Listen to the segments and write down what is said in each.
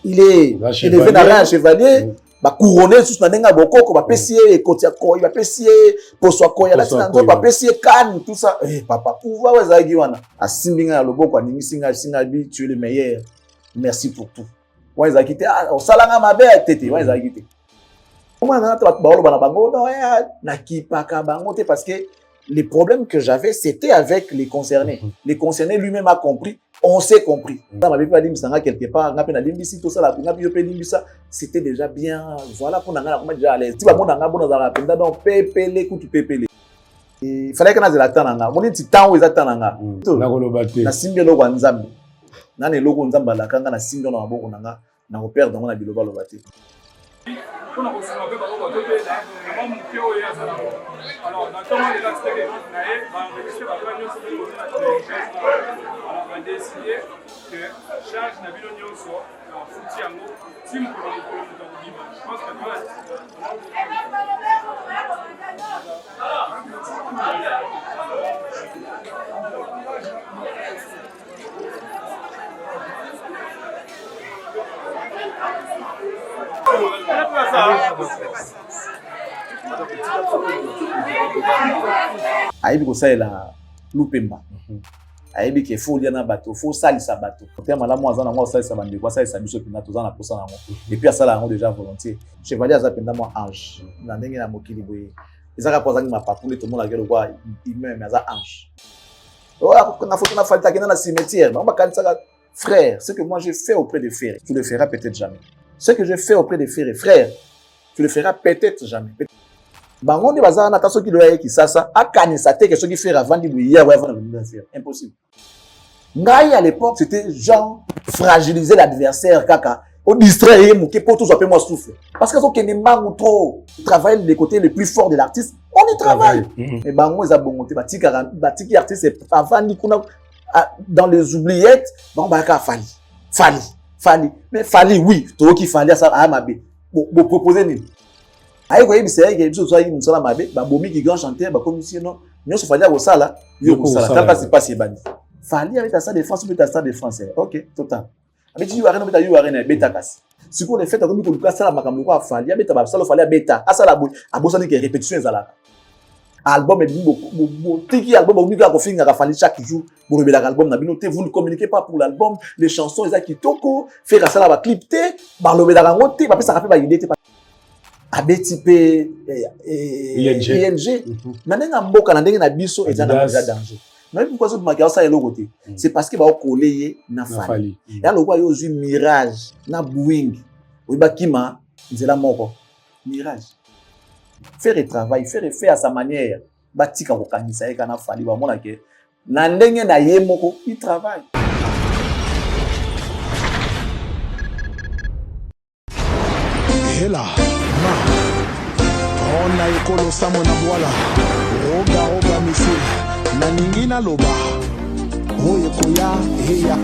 il est élevé dans un chevalier, bah couronné sous nanenga bokoko, bah pessier kotia koi, bah pessier poswa koi, là c'est nanto, bah pessier kan, tout ça. Eh papa, pouvoir wazagi wana. Asimbinga loboko aningi singa bi, tu es le meilleur. Merci pour tout. Ouais ils a quitté, ah au salanga mabe tete, ouais ils a quitté. Comment na ta ba oloba na bango na kipaka bango te parce que les problèmes que j'avais, c'était avec les concernés. Les concernés lui-même a compris, on s'est compris. Dans ma vie, quelque part, c'était déjà bien. Voilà pour nous déjà à l'aise. Si vous avez donc pépélé, coup pépélé. Il fallait que nous attendions. On dit temps où ils attendent. Na simbi logo nzambe. Na ne logo nzamba la kanga na simbi na maboko nanga na opère dans na biloba lobate. Alors, dans le temps, les actes on va décider que charge n'a pas de soit foutu en haut, si nous pouvons je pense que Aïbi kosaela lupemba. Aïbi ke faut liana bateau, faut salisa bateau. Terme la moi azana moi salisa bande quoi salisa biso pina tozana posa nango. Et puis asala nango déjà volontiers. Chevalier azapenda moi ange. Na ndenge na mokili boye. Ezaka pozangi mapapule tout le monde a gelo quoi il même aza ange. Oh na photo na falta kena na cimetière. Ba kanisa frère, ce que moi j'ai fait auprès des frères, tu le feras peut-être jamais. Ce que j'ai fait auprès des frères, tu le feras peut-être jamais. Bangondi bazana na taso ki doya ki sasa akanisa te que ce qui fait avant di buya wa avant de faire impossible. Ngai à l'époque c'était genre fragiliser l'adversaire kaka au distraire mouké pour tout soit peu moi souffle parce que so kene mangu trop travailler les côtés les plus forts de l'artiste on y travaille mais bango za bongote batiki artiste avant ni kuna dans les oubliettes bon ba ka fali mais fali oui to ki fali ça a mabe bo proposer ni aïe quoi il sait que biso soit il musala mabe ba bomi ki grand chanteur ba commission non nyo so fali a sala yo sala ça passe pas c'est bani fali avec sa défense peut ta défense OK total avec tu arena beta yo arena beta kas si qu'on le fait comme ko sala makambo ko fali beta ba sala fali beta asala boy abosani que répétition ezala album et beaucoup tiki album au milieu ko finga ka fali chaque jour pour rebela album na binoté vous ne communiquez pas pour l'album les chansons eza kitoko faire ça ba clip te ba lobela rango te ba pesa ka pe ba idée te ABTP ING nanenga mboka na ndenge na biso eza na danger mais pourquoi ça makia ça elo côté c'est parce que ba coller na fali ya lokwa yo zu mirage na Boeing oyiba kima nzela moko mirage faire le travail faire à sa manière batika ko kanisa eka na fali ba mona ke na ndenge na ye moko il travaille. Hela on a ekolo samo na boala roga monsieur na ningi na loba oye koya heya.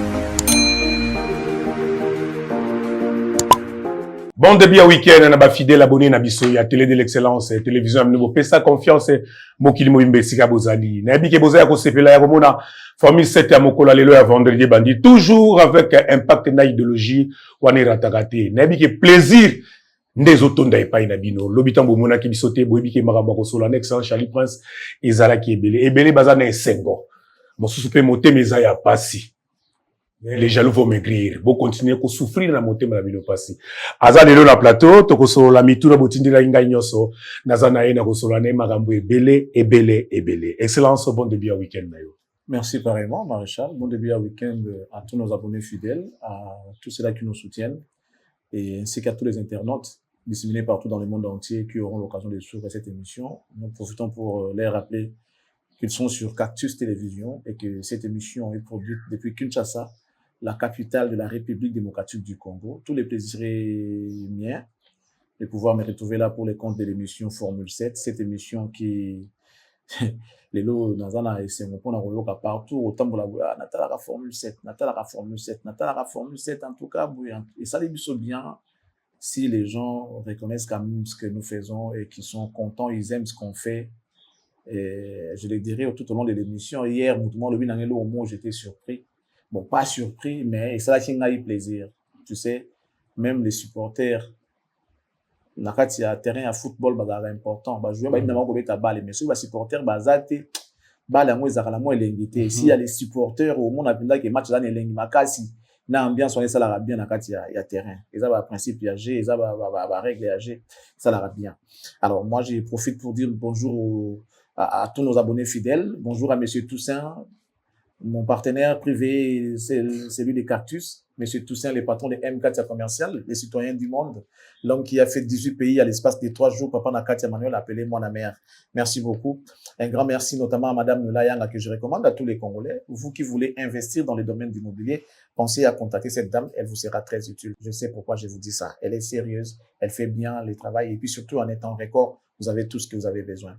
Bon début à week-end, on a fidèle abonné na biso ya télé de l'excellence, télévision à nouveau pesa confiance mokili moimbe sika bozali. Na bi ke bozaya ko sepela ya komona famille 7 ya mokola lelo ya vendredi bandi toujours avec impact na idéologie wana ratakate. Na bi ke plaisir ndezo tonda epai na bino. Lobitambo mona ki bisote boyebi ke makambo ko sola excellent Charlie Prince ezala ki ebele baza na esengo. Mosusu pe mote meza ya pasi. Les jaloux vont maigrir. Vont continuer à souffrir dans mon thème la vidéo passée. Aza lelo na plateau, toko so la mitura botindi la inga nyoso. Nazana ena ko so la ne magambo ebele. Excellence, bon début à week-end nayo. Merci pareillement, Maréchal. Bon début à week-end à tous nos abonnés fidèles, à tous ceux-là qui nous soutiennent, et ainsi qu'à tous les internautes disséminés partout dans le monde entier qui auront l'occasion de suivre cette émission. Nous profitons pour les rappeler qu'ils sont sur Cactus Télévision et que cette émission est produite depuis Kinshasa, la capitale de la République démocratique du Congo. Tous les plaisirs miens de pouvoir me retrouver là pour les comptes de l'émission Formule 7. Cette émission qui, les lots, Nazana et Sengopon, on a partout, autant pour la Natala Formule 7, Natala Formule 7, Natala Formule 7, en tout cas, et ça les bien si les gens reconnaissent quand même ce que nous faisons et qu'ils sont contents, ils aiment ce qu'on fait. Et je le dirai tout au long de l'émission. Hier, au moins, j'étais surpris. Bon, pas surpris, mais ça a eu plaisir. Tu sais, même les supporters, na kati ya terrain ya football bazala important, ba jouer ba inama ko beta balle, mais ceux ba supporters bazate balle yango ezala mo elengi te. Si ya les supporters au monde apenda que match là elengi makasi na ambiance on ça bien na kati ya terrain. Eza ba principe ya jeu, eza ba règle ya jeu, ça la bien. Alors moi je profite pour dire bonjour à tous nos abonnés fidèles. Bonjour à monsieur Toussaint, mon partenaire privé, c'est celui des Cactus. Monsieur Toussaint, le patron de M4 Commercial, les citoyens du monde, l'homme qui a fait 18 pays à l'espace de 3 jours, Papa Nakatia Manuel, appelez-moi la mère. Merci beaucoup. Un grand merci notamment à Madame Nolayanga que je recommande à tous les Congolais. Vous qui voulez investir dans le domaine de l'immobilier, pensez à contacter cette dame, elle vous sera très utile. Je sais pourquoi je vous dis ça. Elle est sérieuse, elle fait bien le travail et puis surtout en étant record, vous avez tout ce que vous avez besoin.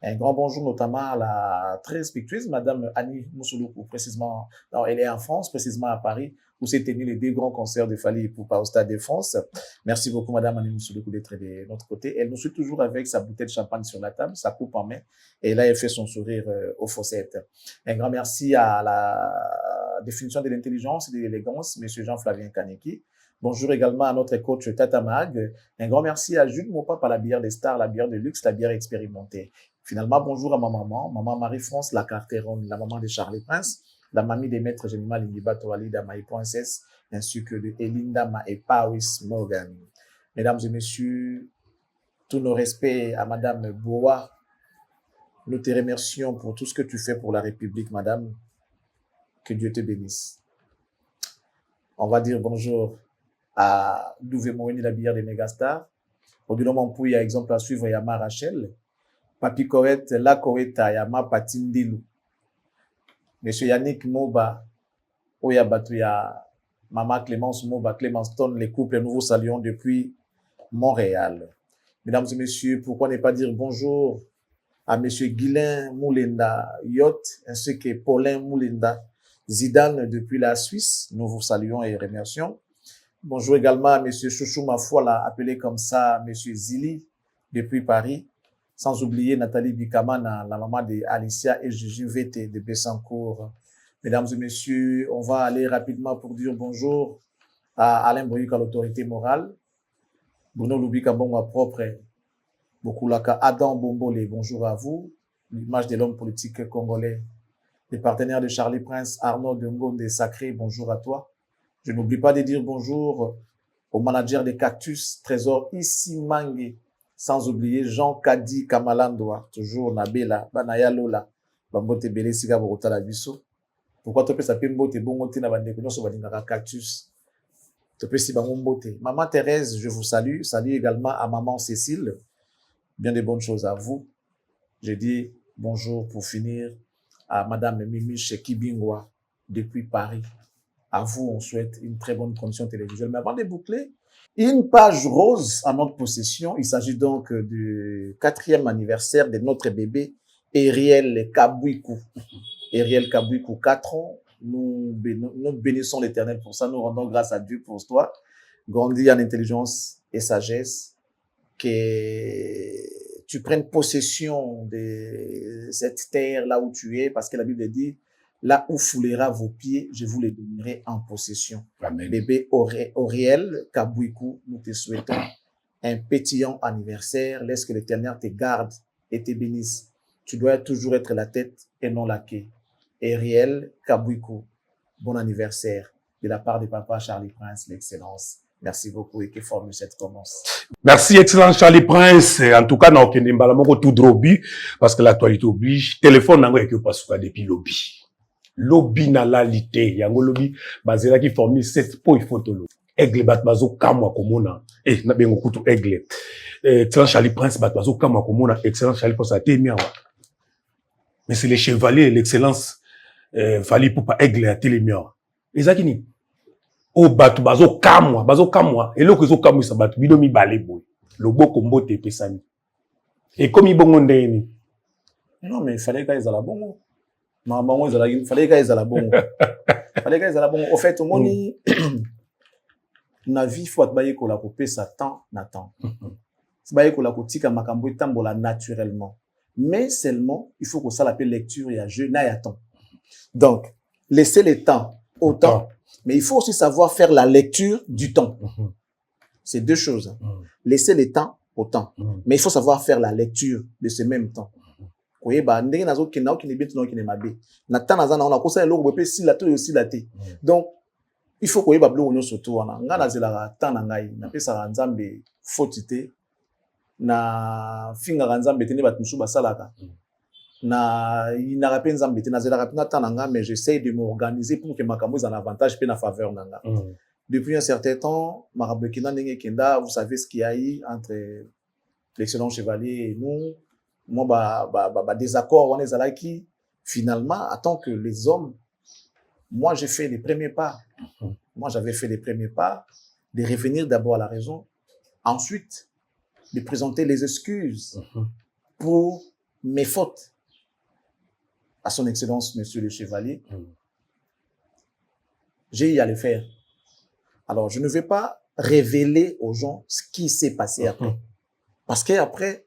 Un grand bonjour notamment à la très respectueuse Madame Annie Moussouloukou, précisément, non, elle est en France, précisément à Paris, où s'est tenu les 2 grands concerts de Fally Ipupa au Stade de France. Merci beaucoup Madame Annie Moussouloukou d'être de notre côté. Elle nous suit toujours avec sa bouteille de champagne sur la table, sa coupe en main, et là elle fait son sourire aux fossettes. Un grand merci à la définition de l'intelligence et de l'élégance, Monsieur Jean-Flavien Kaneki. Bonjour également à notre coach Tata Mag. Un grand merci à Jules Mopa par la bière des stars, la bière de luxe, la bière expérimentée. Finalement, bonjour à ma maman, maman Marie-France, la carteronne, la maman de Charlie Prince, la mamie des maîtres Jemima Lindiba Toalida Maï Princesse, ainsi que de Elinda Ma et Paris Morgan. Mesdames et messieurs, tous nos respects à Madame Boa. Nous te remercions pour tout ce que tu fais pour la République, Madame. Que Dieu te bénisse. On va dire bonjour à Douvé Moeni, la bière des Megastars. Odilo Mampou, il y a exemple à suivre, il y a Ma Rachel. Papi Corette, La Coretta, il y a Ma Patindilu. Monsieur Yannick Moba, Oya Batu, il y a Maman Clémence Moba, Clémence Stone, les couples, nous vous saluons depuis Montréal. Mesdames et messieurs, pourquoi ne pas dire bonjour à monsieur Guilain Moulenda Yacht, ainsi que Paulin Moulenda Zidane depuis la Suisse. Nous vous saluons et remercions. Bonjour également à monsieur Chouchou Mafoula, appelé comme ça monsieur Zili depuis Paris. Sans oublier Nathalie Bikamana, la maman de Alicia et Juju VT de Bessancourt. Mesdames et messieurs, on va aller rapidement pour dire bonjour à Alain Boyuk à l'autorité morale. Bruno Lubika Bonga propre. Bokulaka Adam Bombole, bonjour à vous. L'image de l'homme politique congolais. Les partenaires de Charlie Prince, Arnaud Dengonde Sacré, bonjour à toi. Je n'oublie pas de dire bonjour au manager des Cactus, Trésor Issi Mangue. Sans oublier Jean Kadi Kamalandoa, toujours Nabela, Banaya Lola, Bambote Bele Siga Borota la Bisso. Pourquoi tu peux s'appeler Mbote Bongote na bandeko no so balingaka Cactus? Tu peux si Bambote. Maman Thérèse, je vous salue. Salut également à maman Cécile. Bien de bonnes choses à vous. Je dis bonjour pour finir à madame Mimi Chekibingwa depuis Paris. À vous, on souhaite une très bonne condition télévisuelle. Mais avant de boucler, une page rose à notre possession. Il s'agit donc du 4e anniversaire de notre bébé, Ariel Kabouikou. Ariel Kabouikou, 4 ans. Nous bénissons l'Éternel pour ça. Nous rendons grâce à Dieu pour toi. Grandis en intelligence et sagesse. Que tu prennes possession de cette terre là où tu es, parce que la Bible dit, là où foulera vos pieds, je vous les donnerai en possession. Amen. Bébé Ariel Kabouikou, nous te souhaitons un pétillant anniversaire. Laisse que l'Éternel te garde et te bénisse. Tu dois toujours être la tête et non la queue. Ariel Kabouikou, bon anniversaire de la part de papa Charlie Prince, l'excellence. Merci beaucoup et que forme cette commence. Merci, excellent Charlie Prince. En tout cas, non, tout drobi, parce que l'actualité oblige. Téléphone, n'a que pas souvent depuis lobby. Lobby na lalité. Yango lobby, basé là qui forme 7 points photo. Aigle batbazo kamwa komona. Na bengo kutu aigle. Excellent Charlie Prince batbazo kamwa komona. Excellent Charlie Prince a témia. Mais c'est les chevaliers, l'excellence, Fally Ipupa aigle à télémia. Ezakini. O batu bazo kamwa et loko zo kamwa sa batu bidomi balebo le boko mbote pesani et comme ibongo ndeni non mais il fallait qu'ils aient la bonne maman il fallait qu'ils aient la bonne au fait au moni na vie faut baye ko la couper ça temps n'attend baye ko la kotika makambo etambola naturellement mais seulement il faut que ça l'appelle lecture et jeu na ya temps donc laissez le temps au temps. Mais il faut aussi savoir faire la lecture du temps. C'est deux choses. Laisser le temps au temps. Mais il faut savoir faire la lecture de ce même temps. Donc, il faut que vous surtout na finga nzambe tene bat musu basalaka na inarape nzambe tene nazela rapina tananga mais j'essaie de m'organiser pour que makambo ait un avantage pe na faveur nanga. Depuis un certain temps marabekina ndenge kenda, vous savez ce qu'il y a eu entre l'excellent chevalier et nous, moi désaccord on est qui finalement attend que les hommes, moi j'ai fait les premiers pas. Moi j'avais fait les premiers pas de revenir d'abord à la raison, ensuite de présenter les excuses pour mes fautes à son excellence, monsieur le chevalier. J'ai eu à le faire. Alors, je ne vais pas révéler aux gens ce qui s'est passé après. Parce qu'après,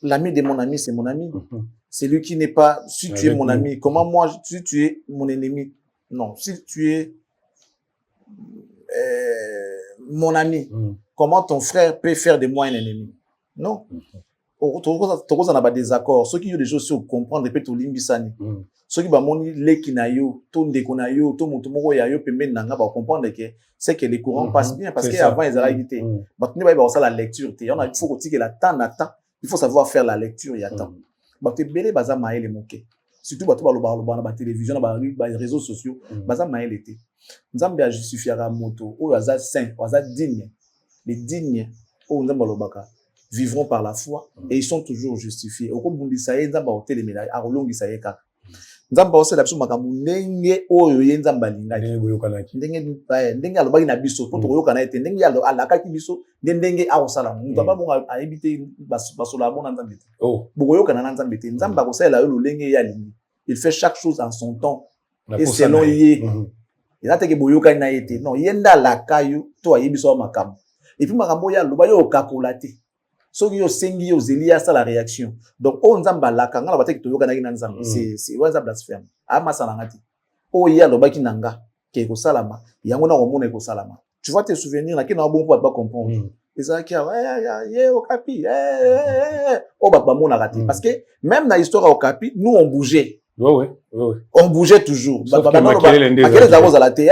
l'ami de mon ami, c'est mon ami. C'est lui qui n'est pas, si tu es mon ami, comment moi, si tu es mon ennemi? Non, si tu es mon ami, comment ton frère peut faire de moi un ennemi? Non. Toko za na ba désaccord. Ceux qui ont des choses sur comprendre peut tout limbisani. Ceux qui ba moni leki na yo, to ndeko na yo, to moto moko ya yo pembeni nanga ba comprendre que c'est que les courants passent bien parce qu'avant ils allaient éviter. Ba tuni ba ça la lecture te. Il faut que la temps na temps. Il faut savoir faire la lecture ya temps. Ba te belé baza maele moke. Surtout ba to ba loba na ba télévision na ba réseaux sociaux, baza maele te. Nzambe a justifiera moto o baza saint, baza digne. Les dignes o nzamba lobaka vivront par la foi et ils sont toujours justifiés. Au kobundisa ye nzamba hôtel médaille a rolongisa ye kaka. Nzamba ose la biso makambu ndenge oyo ye nzamba lingaki. Ndenge alobaki na biso po tokoyokana ete ndenge alakaki biso ndenge akosala. Nzamba bonga a éviter basola bona nzambe te. Bokoyokana na nzambe te. Nzamba akosala yo lolenge ya lingi. Il fait chaque chose en son temps et selon ye. Il a teke boyokani na ete. Non, yenda lakayo to ayebiso makambu. Et puis makambo ya loba yo kakolate. Soki yo sengi yo zelia ça la réaction. Donc o nzamba la kanga la bateki toyoka na nzamba. C'est waza blasphème. Ama salangati. O ya lobaki nanga ke ko salama. Yango na komona ko salama. Tu vas te souvenir na kina bon pour pas comprendre. Ezaki ye o kapi. O ba mona raté parce que même na histoire au kapi, nous on bougeait. On bougeait toujours. Akele za boza la te.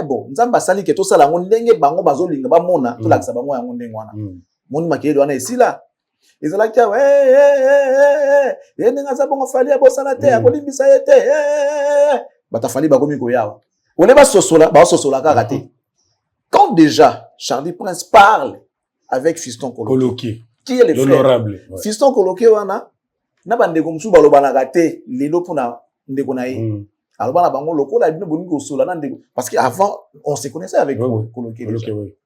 Bon, nzamba sali ke to sala ngo ndenge bango bazolinga ba mona to lakisa bango yango ndenge wana. Moni makele wana esila ezalaki yenga za bongo fali abosala te akolimbisa yete batafali bakomi koyawa ole basosola kaka te. Quand déjà Charlie Prince parle avec Fiston Coloqué qui est le frère Fiston Coloqué wana na bandeko musu balobanaka te lelo pona ndeko na ye alors bana bango lokola bino boni kosola na ndeko parce qu'avant on se connaissait avec Coloqué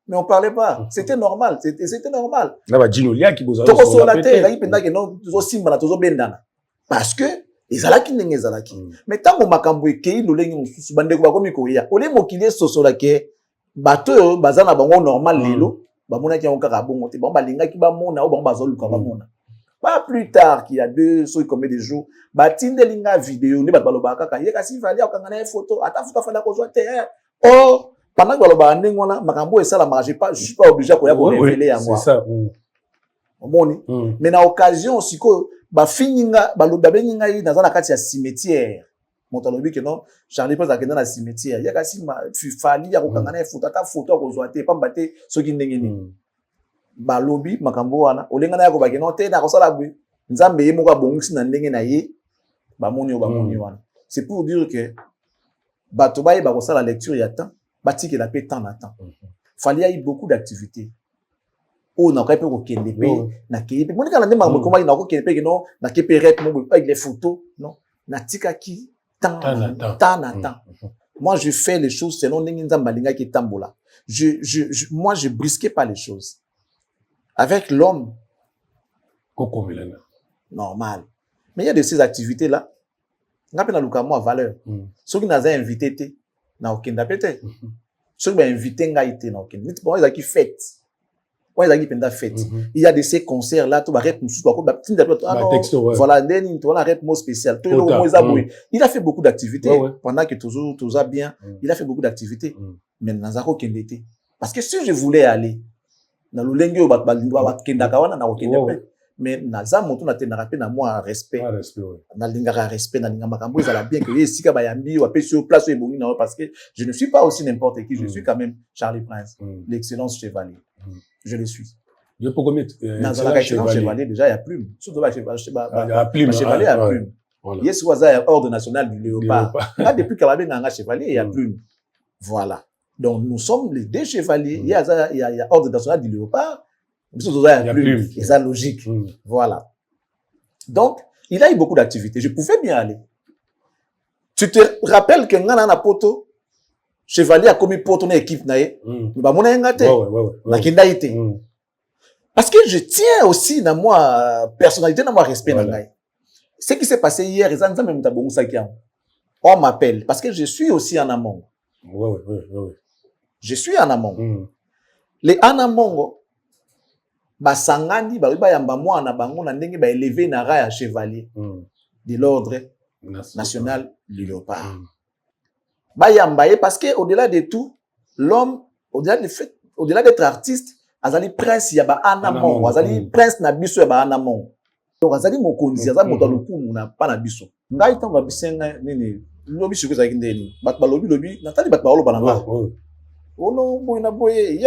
mais on parlait pas. C'était normal. C'était normal. Là, bah, Ginolia qui vous a dit. Parce que, ils allaient qui n'engagent pas. Mais tant que Makamboui, qui nous l'engagent, nous bandez quoi commeikoya. Au lieu de qu'il y ait ce sola que, bateau, bazana bango normal lelo, bamona qui ont carabon, te bamba linga qui bamona, ou bamba zolu kabamona. Pas plus tard qu'il y a 2 comme des jours, batinde linga vidéo, ni batbalobaka ka yeka si valia okangana photo, ata photo fala ko te. Oh, pendant que le ndengona makambo et ça la marche pas, je suis pas obligé ko ya ko révéler à moi. C'est ça. Omoni. Mais na occasion siko ba fininga ba loba beninga yi dans la kati ya cimetière. Montalobi que non, Charlie Prince akenda na cimetière. Ya kasi ma fali ya ko kangana photo ata photo ko zoate pa mbate soki ndenge ni. Ba lobi makambo wana olenga na ya ko ba keno te na ko sala bu. Nzambe ye moko bongisi na ndenge na ye ba moni wana. C'est pour dire que bato ba ko sala lecture ya temps. Bati que la paix tant à temps. Fallait y beaucoup d'activités. Oh, n'a pas pu aucun na képe. Mon quand on demande comment il n'a aucun pays non, na képe rep avec les photos, non. Na tika qui tant à temps. Moi, je fais les choses selon n'enza malinga qui tambola. Moi, je brisquais pas les choses. Avec l'homme, normal. Mais il y a de ces activités là. N'a pas na lukamo à valeur. Ceux qui n'a pas invité te. Na aucun d'apété. Ceux qui m'ont invité ngaïté na aucun. Bon, ils ont qui fête. Ouais, ils ont qui penda fête. Il y a de ces concerts là, tout va rep musu quoi petit voilà, then tu as rep mot spécial. Il a fait beaucoup d'activités pendant que tout ça bien, il a fait beaucoup d'activités. Mais dans zako kendete. Parce que si je voulais aller na lolenge oyo bakendaka wana na kokende mpe mais naza moto natendaka mpe na mwa respect nalingaka respect nalinga makambo ezala bien que ye esika bayambi oyo apesi oyo place oyo ebongi na oyo parce que je ne suis pas aussi n'importe qui je suis quand même Charlie Prince l'excellence chevalier je le suis nazalaka excellence chevalier déjà ya plume surtout chevalier ya plume yes waza ya ordre national du léopard nga depuis que babenganga chevalier ya plume voilà donc nous sommes les deux chevaliers il y a ordre national du léopard c'est ça logique. Voilà. Donc, il a eu beaucoup d'activités. Je pouvais bien aller. Tu te rappelles que Ngana Poto, chevalier a commis poto dans l'équipe nae. Bah mon engate. Na kenda ite. Parce que je tiens aussi dans moi personnalité dans moi respect dans ngai. Ce qui s'est passé hier, on m'appelle parce que je suis aussi en amont. Je suis en amont. Les en amont basangani ba yamba mwana bango na ndenge ba élever na raya chevalier de l'ordre national du léopard. Ba yamba parce que au-delà de tout, l'homme au-delà d'être artiste, azali prince ya ba anamon, azali prince na biso ya ba anamon. Donc azali mokonzi, azali moto lokumu na pa na biso. Ngai tan ba bisenga nini, lobi shuko za kindeni. Bat ba lobi natali bat ba olo bananga. Oh non, il y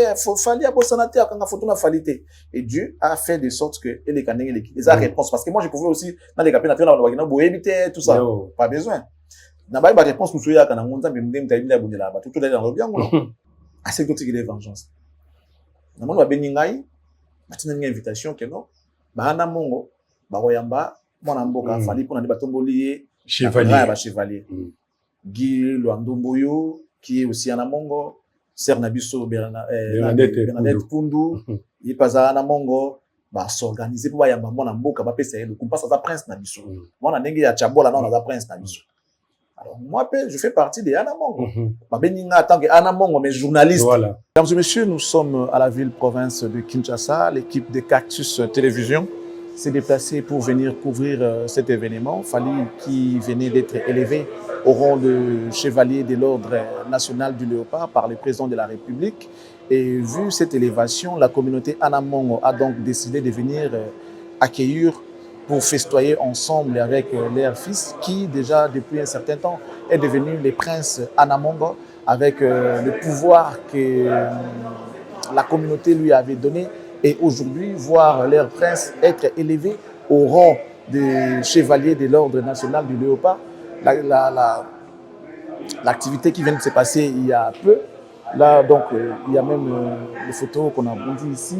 a fallait abosanaté akanga photo na falité et Dieu a fait de sorte que les canings les a réponse parce que moi je pouvais aussi dans les capitaines na wakina bo éviter tout ça pas besoin na ba réponse nous soya kana ngonza mbemde mtabinda bundela ba tout dans le bien ngolo assez que tu vengeance na mona ba beningai batina une invitation que non ba na mongo ba royamba mona mboka fali pour na batomboli chevalier Guy Luandomboyo qui est aussi en Amongo, Sernabiso Bernadette Pundu, il passe à Amongo, va s'organiser pour y avoir un mot qui va passer le compas à prince Nabiso. Moi, on a n'engagé à Chabola, non, on a prince Nabiso. Alors, moi, je fais partie des Anamongo. Ma béninga en tant qu'Anamongo, mais journaliste. Voilà. Mesdames et messieurs, nous sommes à la ville-province de Kinshasa. L'équipe de Cactus Télévision s'est déplacée pour venir couvrir cet événement. Fali qui venait d'être élevé au rang de chevalier de l'ordre national du léopard par le président de la République. Et vu cette élévation, la communauté Anamongo a donc décidé de venir accueillir pour festoyer ensemble avec leur fils qui déjà depuis un certain temps est devenu le prince Anamongo avec le pouvoir que la communauté lui avait donné. Et aujourd'hui, voir leur prince être élevé au rang de chevalier de l'ordre national du léopard, l'activité qui vient de se passer il y a peu, là donc il y a même les photos qu'on a montrées ici,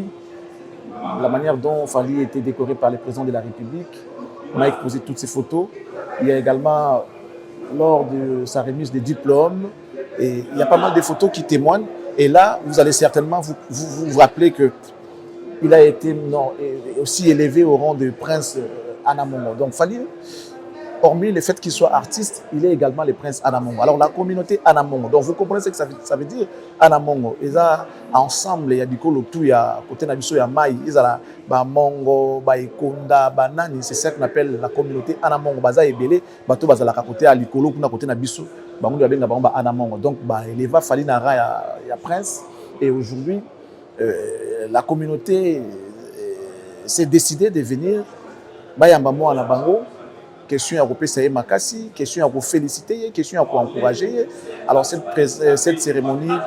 la manière dont Fali était décoré par le président de la République, on a exposé toutes ces photos. Il y a également lors de sa remise des diplômes, et il y a pas mal de photos qui témoignent. Et là, vous allez certainement vous rappeler que il a été aussi élevé au rang de prince Anamongo. Donc, Fali, hormis le fait qu'il soit artiste, il est également le prince Anamongo. Alors, la communauté Anamongo, donc vous comprenez ce que ça veut dire Anamongo. Ils ont ensemble, il y a du Kolotu, il y a côté Nabiso, il y a Maï, ils ont Mongo, Baïkonda, Banani, c'est ça qu'on appelle la communauté Anamongo. Baza et Belé, Bato Bazala côté Alikolo, côté Nabiso, Bangouni Abenga Bamba Anamongo. Donc, il va Fali Nara, il y a prince. Et aujourd'hui, la communauté s'est décidée de venir Bayambamo à la Bango, question à repérer Makassi, question à vous féliciter, question à vous encourager. Alors cette cérémonie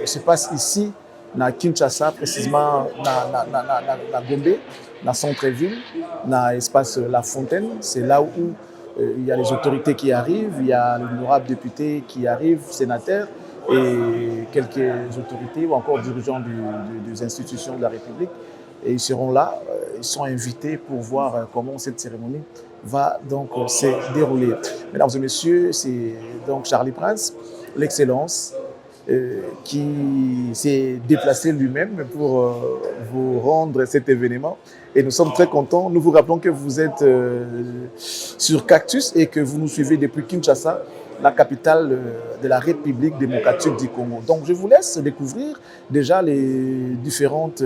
se passe ici, à Kinshasa, précisément à Gombe, dans centre-ville, dans l'espace La Fontaine. C'est là où il y a les autorités qui arrivent, il y a l'honorable député qui arrive, sénateur, et quelques autorités ou encore dirigeants des institutions de la République. Et ils seront là, ils sont invités pour voir comment cette cérémonie va donc se dérouler. Mesdames et messieurs, c'est donc Charlie Prince, l'excellence, qui s'est déplacé lui-même pour vous rendre cet événement. Et nous sommes très contents. Nous vous rappelons que vous êtes sur Cactus et que vous nous suivez depuis Kinshasa, la capitale de la République démocratique du Congo. Donc je vous laisse découvrir déjà les différentes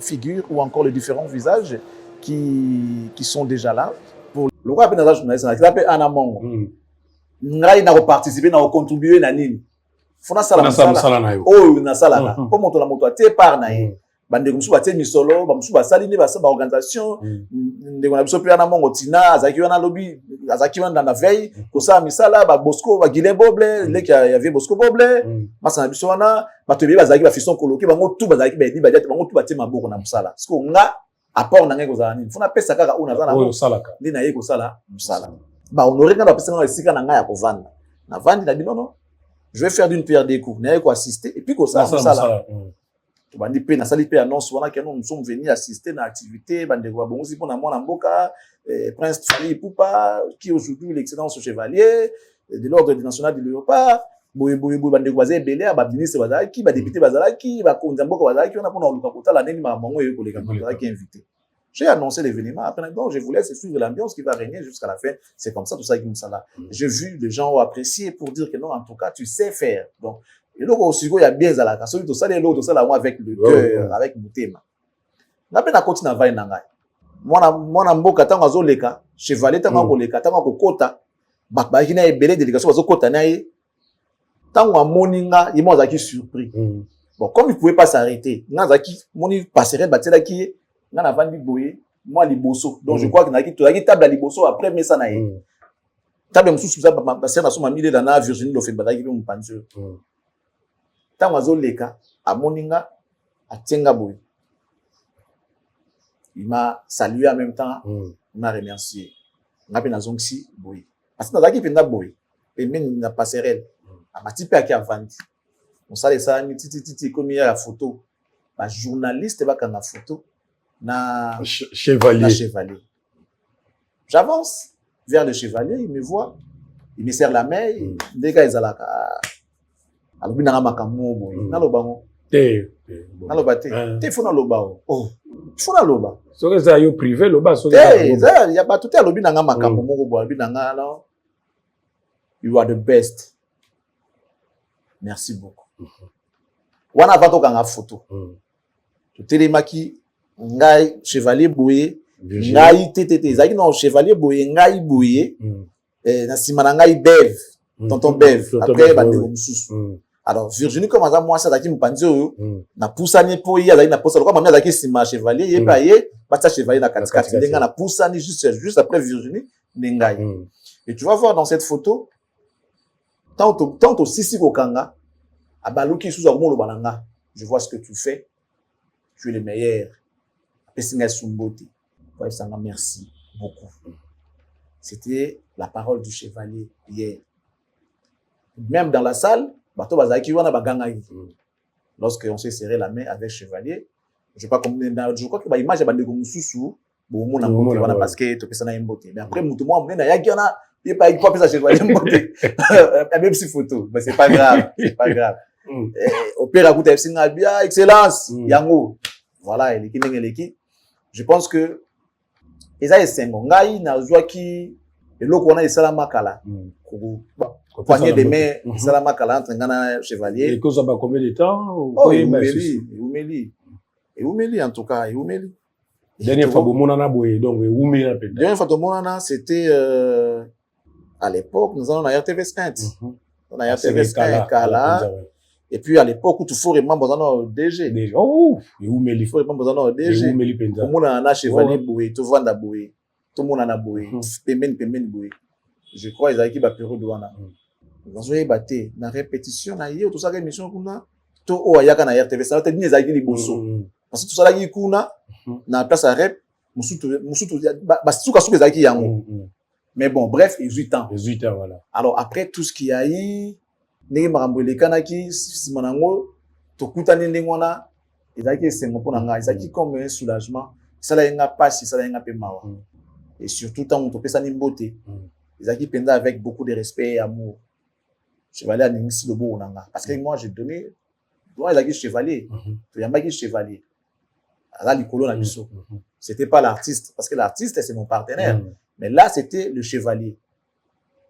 figures ou encore les différents visages qui sont déjà là. Pour le roi journaliste, il s'appelle Anamongo. Ngai na participer na contribuer na nini. fona sala musala oh na sala ko moto na moto ate par na ye bande ko suba te misolo ba musuba sali ne ba organisation ndeko na biso pe na mongo tina azaki wana lobby azaki wana na veille ko sa misala ba Bosco ba Guilin Boble le qui avait Bosco Boble masa na biso wana ba to be bazaki ba fiston koloki bango tout bazaki ba di ba jati bango tout ba te maboko na musala parce que nga apport na ngai ko za nini fona pesa kaka una za na ko sala ka ndi na ye ko sala musala ba honorer nga ba pesa nga esika na ngai ya ko vanda na vandi na binono je vais faire d'une pierre deux coups na ye ko assister et puis ko sala musala bandi pe na sali pe annonce wana que nous sommes venus assister na activité bande ko bongo si pona mwana mboka Prince Fally Ipupa qui aujourd'hui l'excellence chevalier de l'ordre national du léopard boye bande ko baze belé ba ministre bazaki ba député bazalaki ba konza mboka bazalaki on a pona luka kotala neni ma mango yo koleka bazalaki invité. J'ai annoncé l'événement après donc je vous laisse suivre l'ambiance qui va régner jusqu'à la fin, c'est comme ça tout ça qui nous ça là. J'ai vu les gens ont apprécié pour dire que non en tout cas tu sais faire. Donc et donc aussi il y a bien zalaka celui tout ça les l'autre ça là moi avec le cœur avec mutema na pe na continue vai na ngai mwana mboka tango azoleka chevalier tango koleka tango kokota ba kina ebele délégation bazokota na ye tango amoninga il m'a zaki surpris bon comme il pouvait pas s'arrêter nga zaki moni passerelle batela ki nga na vandi boye moi liboso donc je crois que na ki to zaki table liboso après mais ça na ye table mususu za ba ser na soma mile na Virginie Lofemba zaki pe mpanzo tant azoleka amoninga atenga boy il m'a salué en même temps il m'a remercié ngapi nazongsi boy parce que nazaki penda boy et même na passerelle amati pe aki avandi on sale ça ni titi comme la photo ba journaliste ba kana photo na chevalier j'avance vers le chevalier il me voit il me serre la main dès qu'il ezalaka alobi na makambo boy na lobango te na lobate te fona loba oh fona loba so que ça yo privé loba so que ya ba tout alobi na makambo moko boy alobi na no you are the best merci beaucoup wana vato kanga photo to telemaki ngai chevalier boye ngai tete zaki non chevalier boye ngai boye na sima na ngai bev tonton bev après bande mususu. Alors Virginie comme ça moi ça daki mpanzo na pusani po ya na posa kwa mama daki sima chevalier ye pa ye bata chevalier na katikati ndenga na pusani juste après Virginie nengai. Et tu vas voir dans cette photo tant sisi kokanga abaluki sous amour bananga je vois ce que tu fais tu es le meilleur pesinga sumbote ouais ça merci beaucoup. C'était la parole du chevalier hier. Même dans la salle lorsque on s'est serré la main avec chevalier je crois que ba image ba ndeko mususu bo mona mbote wana parce que to pesa na mbote mais après mutu moi mona yaki ona il pas pesa chevalier mbote même si photo mais c'est pas grave opéra kuta singa bien excellence yango voilà eleki ndenge eleki je pense que eza esengo ngai na zwaki eloko wana esala makala poignée de main salama kala entre ngana chevalier et cause ba combien de temps Oumeli en tout cas Oumeli dernière fois bomona na boye donc Oumeli na peut-être dernière fois bomona c'était à l'époque nous allons à RTV5 on a RTV5 kala et puis à l'époque où tout faut vraiment besoin DG oh Oumeli faut vraiment besoin DG Oumeli penza bomona na chevalier boye to vanda boye to mona na boye pemeni boye je crois ils avaient ba période wana nous avons battu na répétition na hier tout ça émission kuna to o ayaka na RTV ça te dineza ki liboso parce que tout ça ki kuna na place à rep musutu ba suka zaki yango mais bon bref 18 ans voilà. Alors après tout ce qu'il y a eu ndenge makambo elekanaki simanango to kutani ndenge wana ezaki sengo pona nga ezaki comme un soulagement ça la nga passe ça la nga pe mawa et surtout tant on to pesa ni mbote ezaki penda avec beaucoup de respect et amour. Chevalier à Ningsi le beau nanga parce que moi j'ai donné toi il chevalier tu yamba qui chevalier à la colo na biso c'était pas l'artiste parce que l'artiste c'est mon partenaire mais là c'était le chevalier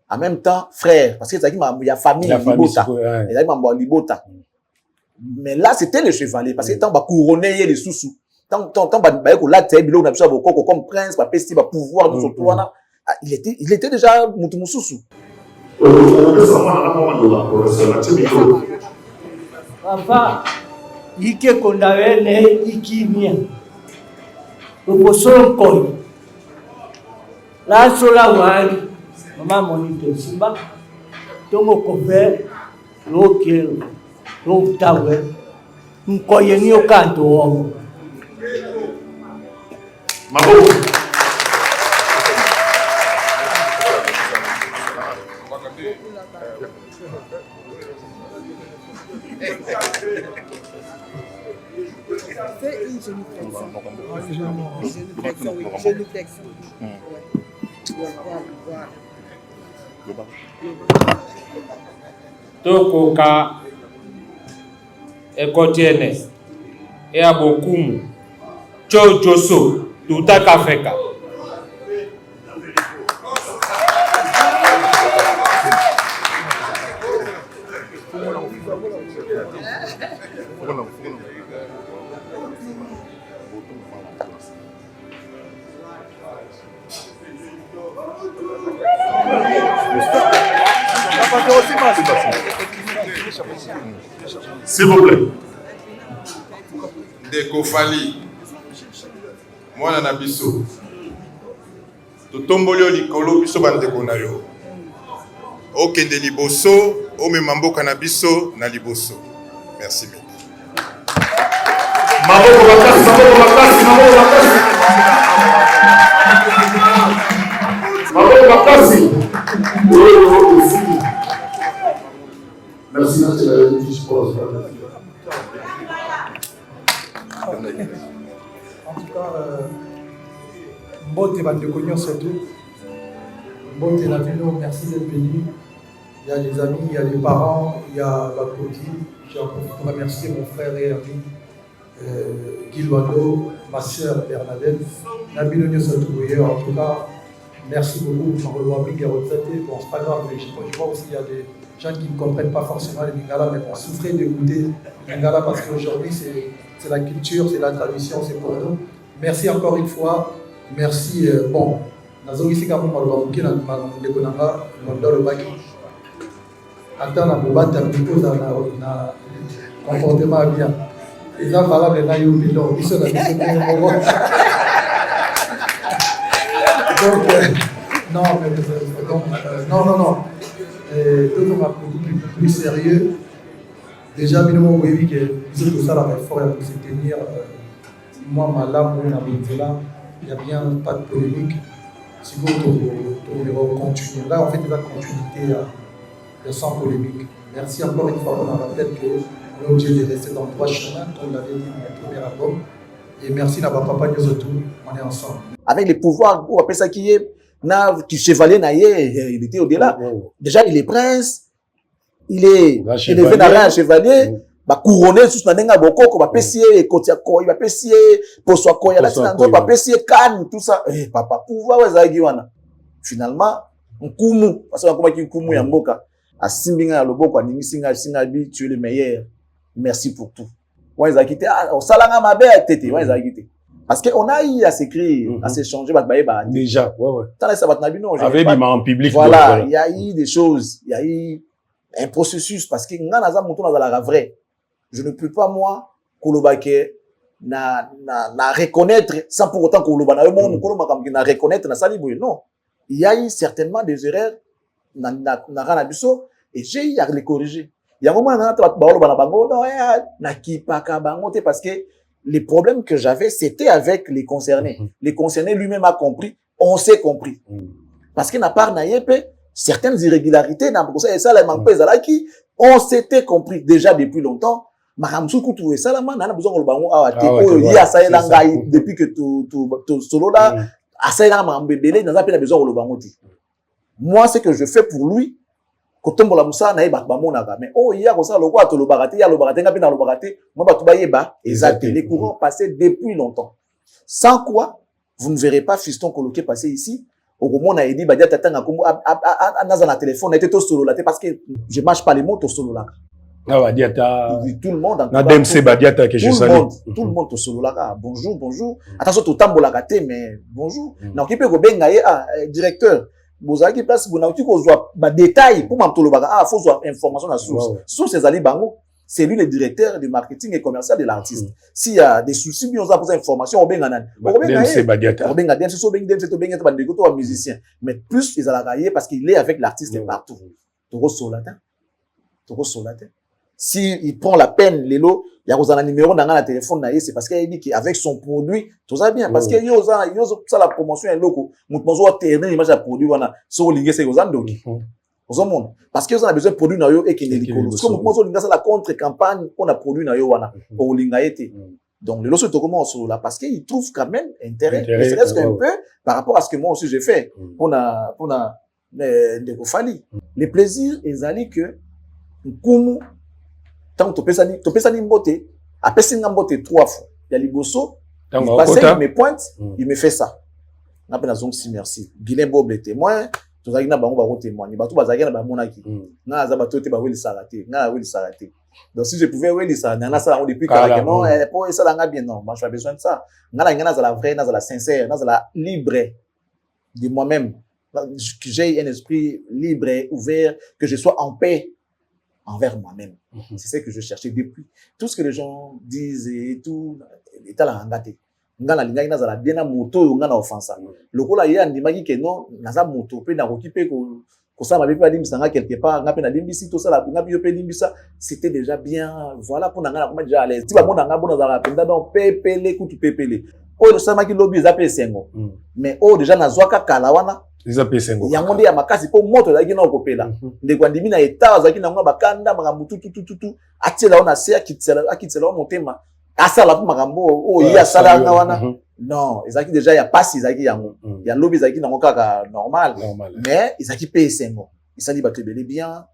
en même temps frère parce que ça il y a famille libota il y a mambo libota mais là c'était le chevalier parce que tant ba couronner les sous tant ba ko la table na biso boko comme prince ba pesti ba pouvoir de surtout wana il était déjà mutu mususu. Papa, ike kondawele ikimia. Uposolo koi. La sola wali. Mama monite simba. Tomo kofe. Lo kelo. Lo tawe. Mkoye ni okanto omo. Maboko. Fais une genuflexion. Tokoka ekotiene e abokumu chochoso tutaka feka S'il vous plaît. Ndeko Fali mwana na biso totomboli likolo biso bandeko na yo okende liboso omema mboka na biso na liboso. Merci mille. Maboko makasi, maboko makasi, maboko makasi. Maboko makasi. Merci, En tout cas, Mbote Bandekognon surtout. Mbote Latino, merci d'être venu. Il y a les amis, il y a les parents, il y a la copine. J'ai encore pour remercier mon frère et ami Guy Loiseau, ma soeur Bernadette, Nabil Ognon surtout. En tout cas, merci beaucoup. Bon, c'est pas grave, je vois aussi qu'il y a des gens qui ne comprennent pas forcément les Lingala, mais on souffrait d'écouter les Lingala parce qu'aujourd'hui, c'est la culture, c'est la tradition, c'est pour nous. Merci encore une fois. Merci. Bon, Nazo ici, quand on attends, la boîte un petit peu dans la comportement bien. Les gens valables, là, ils ont mis sur la mission. Donc, non. D'autres sont beaucoup plus sérieux. Déjà, minimum, oui, que tout ça, la réforme pour se tenir. Moi, ma lame, il n'y a bien pas de polémique. Si vous continuez, là, on fait de la continuité sans polémique. Merci encore une fois, on rappelle qu'on est obligé de rester dans le droit chemin, comme l'avait dit mon premier album. Et merci à papa Nyozotou, on est ensemble. Avec les pouvoirs, on appelle ça qui est, qui chevalier naïe, il était au-delà. Déjà, il est prince, il est vénéré chevalier, bah couronné sous la nenga boko, bah pessier, kotiako, il va pessier, poswako, il y a la tinanzo, bah pessier, canne, tout ça. Eh, papa, pouvoir, ouais, zagiwana. Finalement, on kumu, parce qu'on a kumu yamboka. À Simbinga, le boko, à Nimisinga, Singabi, tu es le meilleur. Merci pour tout. Ouais, ils ont quitté. Ah, au salanga ma belle, tété, ouais, ils ont quitté. Parce qu'on a eu à s'écrire, à s'échanger, déjà, ouais. Avec des en public. Voilà, il y a eu des choses, il y a eu un processus, parce que nous avons la vrai. Je ne peux pas, moi, Kolobake, na reconnaître, sans pour autant Kolobana, na reconnaître, na saliboué. Non. Il y a eu certainement des erreurs, na ranabiso, et j'ai eu à les corriger. Il y a un moment, parce que les problèmes que j'avais, c'était avec les concernés. Les concernés lui-même a compris, on s'est compris. Parce qu'il n'a pas certaines irrégularités, on s'était compris déjà depuis longtemps. Depuis que tu solo là, moi, ce que je fais pour lui, mais oh, il y a les courants passaient depuis longtemps. Sans quoi, vous ne verrez pas fiston coloqué passer ici. Au moment où on a dit, téléphone, parce que je ne marche pas les mots, solo là. Tout le monde. Tout le monde solo là. Bonjour. Attention, tout le monde mais bonjour. Non, qui peut go directeur. Bozaki place, vous n'avez pas ba détail pour m'entolo baka ah faut avoir information la source source ezali bango c'est lui le directeur du marketing et commercial de l'artiste s'il y a des soucis bien on a besoin d'information on benga nan c'est Badiata on benga dem so benga dem c'est to benga ba ndeko to musicien mais plus ils ala railler parce qu'il est avec l'artiste partout toko solata si il prend la peine lelo il y a un numéro dans la téléphone na c'est parce qu'il dit qu'avec son produit tout ça bien parce que yo ça la promotion est loko mutozo terrain image à produit wana so lingue c'est aux andoki aux monde parce que ça a besoin de produit na yo et qu'il est likolo comme mutozo linga ça la contre campagne on a produit na yo wana pour linga été donc le loso to commence là parce qu'il trouve quand même intérêt c'est un peu par rapport à ce que moi aussi j'ai fait on a de Kofali les plaisirs ezali que kumu tant to pesani mbote apesi ngambote 3 fois ya liboso il passait il me pointe il me fait ça na pena zong si merci Guilain Bob le témoin to zaki na bango ba ko témoigner ba to bazaki na ba monaki na za ba to te ba weli sarate na weli sarate donc si je pouvais weli ça na ça depuis que non pour ça nga bien non moi j'ai besoin de ça na za la vraie na za la sincère na za la libre de moi-même que j'ai un esprit libre et ouvert que je sois en paix envers moi-même. C'est ce que je cherchais depuis. Tout ce que les gens disent et tout, l'état la rangate. Ngana linga ina zala bien na moto yo ngana offensa. Lokola ya ndimaki ke non naza moto pe na occupé ko ça m'avait pas dit misanga quelque part ngape na limbisi tout ça la ngapi yo pe limbisa c'était déjà bien voilà pour ngana comment déjà à l'aise. Ti ba mona ngabo na zala penda donc pepele kutu pepele. O le sama ki lobby za pe sengo. Mais o déjà na zwaka kala wana ils appellent sengo. Ya monde ya makasi po moto la kina okopela. Ndeko ndimi na eta za kina ngaba bakanda makambu tutu atela ona se akitsela motema. Asala po makambo o ya sala nga wana. Non, ezaki déjà ya passe ezaki yango. Ya lobby ezaki nango kaka normal. Mais ezaki pe sengo. Isali batebele bien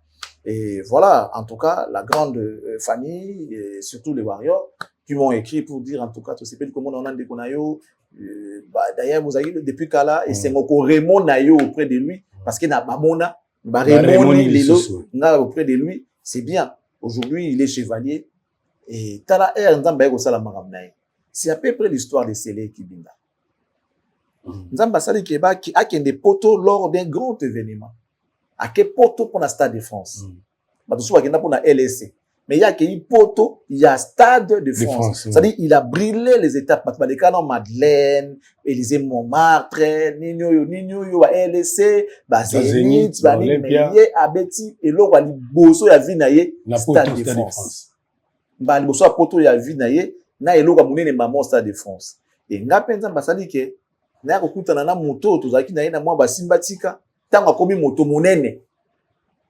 et voilà en tout cas la grande famille et surtout les warriors qui m'ont écrit pour dire en tout cas tout c'est pas comment on a ndeko na yo. D'ailleurs vous avez depuis Kala et c'est mon Raymond Nayo auprès de lui parce qu'il n'a pas mona Raymond Lelo auprès de lui c'est bien aujourd'hui il est chevalier et Tala Air Nzamba ko sala makamnaye c'est à peu près l'histoire de Sélé Kibinda Nzamba sali keba qui a des poteaux lors d'un grand événement à quel poteau pour la Stade de France ba to so bakenda pour la LSC. Mais il y a qu'il poto, il y a Stade de France. C'est-à-dire, il a brûlé les étapes. Parce que les canons Madeleine, Élysée Montmartre, Nino, LSC, Zénith, Meunier, Abeti, et là, il bosso ya vinaye Stade de France. Il bosso ya poto ya vinaye, na elo ka munene maman Stade de France. Et nga penza basali ke, na kokutana na moto, tozaki na ye na mwa basimbatika, tango akomi moto monene.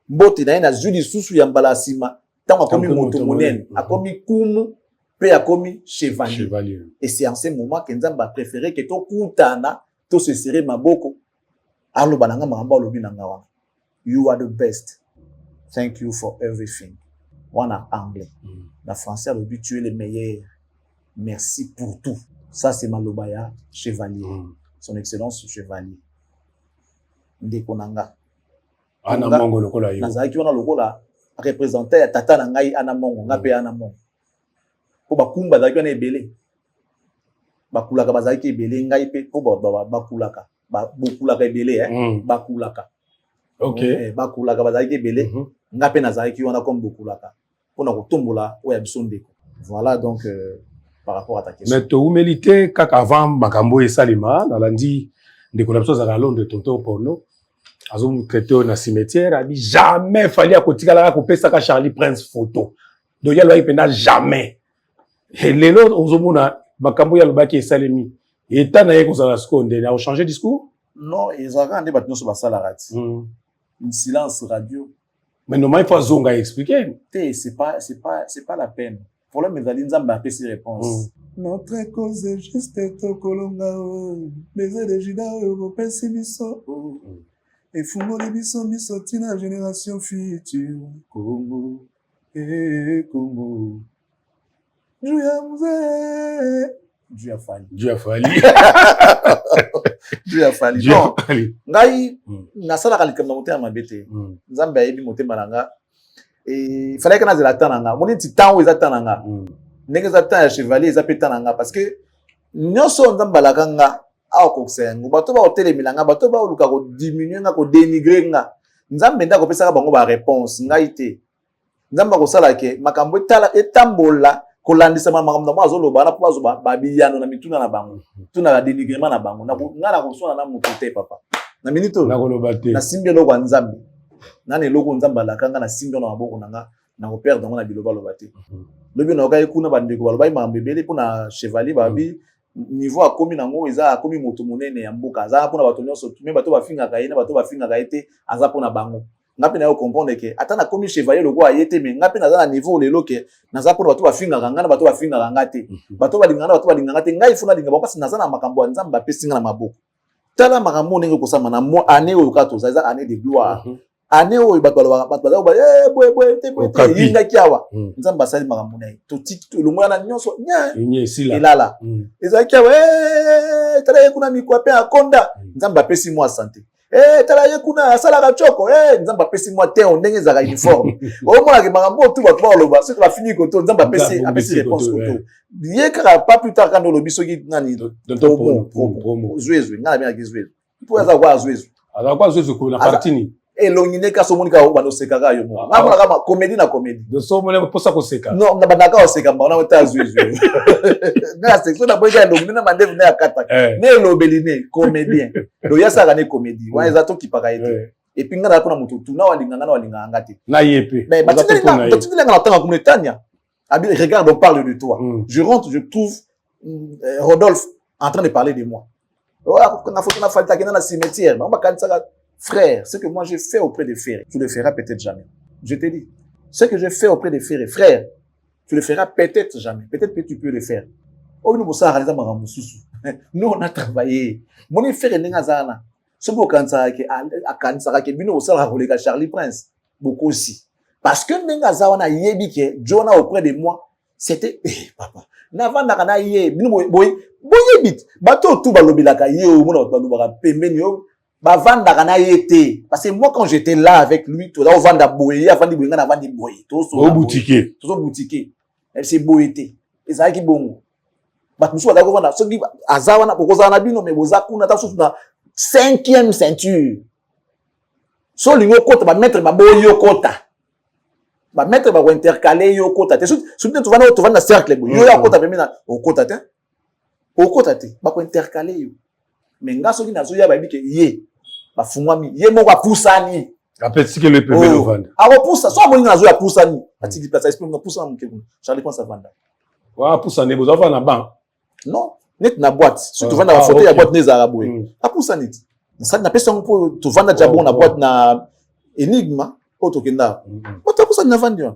Mbote na ye na zuli susu ya mbala sima. Tant a commis motomonène, a commis kumu, puis a commis chevalier. Et c'est en ce moment que Nzamba a préféré que to kutana, to se serrer maboko. Alo bananga maramba lobi nangawa. You are the best. Thank you for everything. Wana anglais. La français lobi tu es le meilleur. Merci pour tout. Ça c'est Malobaya, chevalier. Son excellence chevalier. Ndekonanga. Ana mongo lokola yo. Nazaki wana lokola représenté ya tata na ngai ana mongo ngape ana mongo po bakumba zaki na ebele bakulaka bazaki ebele ngai pe po bakulaka bakulaka ebele bakulaka OK bakulaka bazaki ebele ngape na zaki wana comme bakulaka pona kotombola oya biso ndeko voilà donc par rapport à ta question mais to humilité kaka avant makambo et salima na landi ndeko na biso za Londres tonto porno azo traité na cimetière a dit jamais fallait akotika la ko pesa ka Charlie Prince photo donc yalo ipenda jamais et lelo ozomona makambo ya lobaki esalemi et tana yeko za la seconde na changer discours non ils ont rendu batno sur basala rati une silence radio mais non il faut zonga expliquer c'est pas la peine pour le mes Nzamba a ses réponses notre cause est juste tokolonga mais les jida yo pensi biso et fumoni biso tina génération future Congo et Congo Dieu a fallu non ngai nasala kalikam na motema mabete Nzamba yebi motema nanga et fallait que na zela tananga moni ti tango ezatananga ndenge ezatan ya chevalier ezapetananga parce que nyonso Nzamba lakanga a koksengo bato ba hotel milanga bato ba oluka ko diminuer nga ko dénigrer nga nzambe ndako pesa bango ba réponse ngai te nzamba ko sala ke makambo etambola kolandisa makambo na azoloba na po azoba babiyano na mituna na bango tuna la dénigrement na bango na ngana ko sona na mutu te papa na minito na koloba te na simbi loko ya nzambe nani loko nzamba la kanga na simbi na maboko nanga na ko perdre ngo na biloba loba te lobi na ka ekuna bandeko baloba imambe bele po na chevalier babi niveau akomi nango eza akomi moto monene ya mboka aza po na bato nyonso me bato bafingaka ye na bato bafingaka ye te aza po na bango ngapi na yo comprendre ke ata na komi chevalier loko ayete me ngapi na za na niveau lelo ke naza po na bato bafingaka ngana bato bafingaka ngate bato balinganga te ngai funa linga bapasi naza na makambo ya nzambe apesi nga na maboko tala makambo ndenge kosama na mo année oyo kato za année de gloire année oyo bato ba boy te yinga kiawa nzambe asali makambo na ye to tito longola na nyonso nya elala eza kiawa tala ye kuna mikwa pe akonda nzambe apesi mo santé tala ye kuna asala ka choko nzambe apesi mo te ndenge za uniforme o mona ke makambo tu bato ba loba c'est la fini ko to nzambe apesi réponse ko to ye kaka pas plus tard quand lobi soki nani promo zwezwe ngala bien zwezwe pour ça quoi zwezwe ala kwa zwezwe ko na partini elongine ka so monika bano sekaka yo mo ngala kama comédie na comédie de so mona posa ko seka non na bandaka o seka mbona wata zwezwe na section na boya elongine na mandevu na akata ne lobeline comédien do yasa ka ne comédie wa eza to kipaka ete et puis ngala pona mutu tuna walinga ngati na yepe mais batindela ngala tanga kumetania abi regarde on parle de toi je rentre je trouve Rodolphe en train de parler de moi quand faut na falta kena na cimetière on va kanisa frère, ce que moi j'ai fait auprès des frères, tu le feras peut-être jamais. Je te dis, ce que j'ai fait auprès des frères, tu le feras peut-être jamais. Peut-être que tu peux le faire. Nous, on a travaillé. Mon frère est né à Zana. Ce beau cancer qui a cancer qui est venu au salaire avec Charlie Prince. Beaucoup aussi. Parce que Nengazawana yebi que Jonah auprès de moi, c'était, papa. N'avant n'a yé, boy bit. Bateau tout balobilaka yé ou mon balubara pembeni yo. Bavanda kana yete parce que moi quand j'étais là avec lui tout là vanda boyer avant de bringa na vandi boyer tout so boutique elle s'est boyete ezaki bongo bat musu da ko vanda so gi azawa na kokoza na bino me bozaku na ta so na 5e ceinture so lingo kota ba mettre ba boyo kota ba mettre ba intercaler yo kota te so tu vanda na cercle boyo yo kota pe mina o kota te ba ko intercaler yo mais nga soki nazo ya ba bike ye ba fungwami ye moko apusani apesi ke le pembe le vanda akopusa so amoni nazo ya pusani atiki place esprit na pusa mu kebu Charlie pense vanda wa pusa ne bozo na ban non net na boîte si tu vanda la photo ya boîte neza araboe apusa nit ça na pesa ngo tu vanda jabo na boîte na enigma auto kenda moto apusa na vanda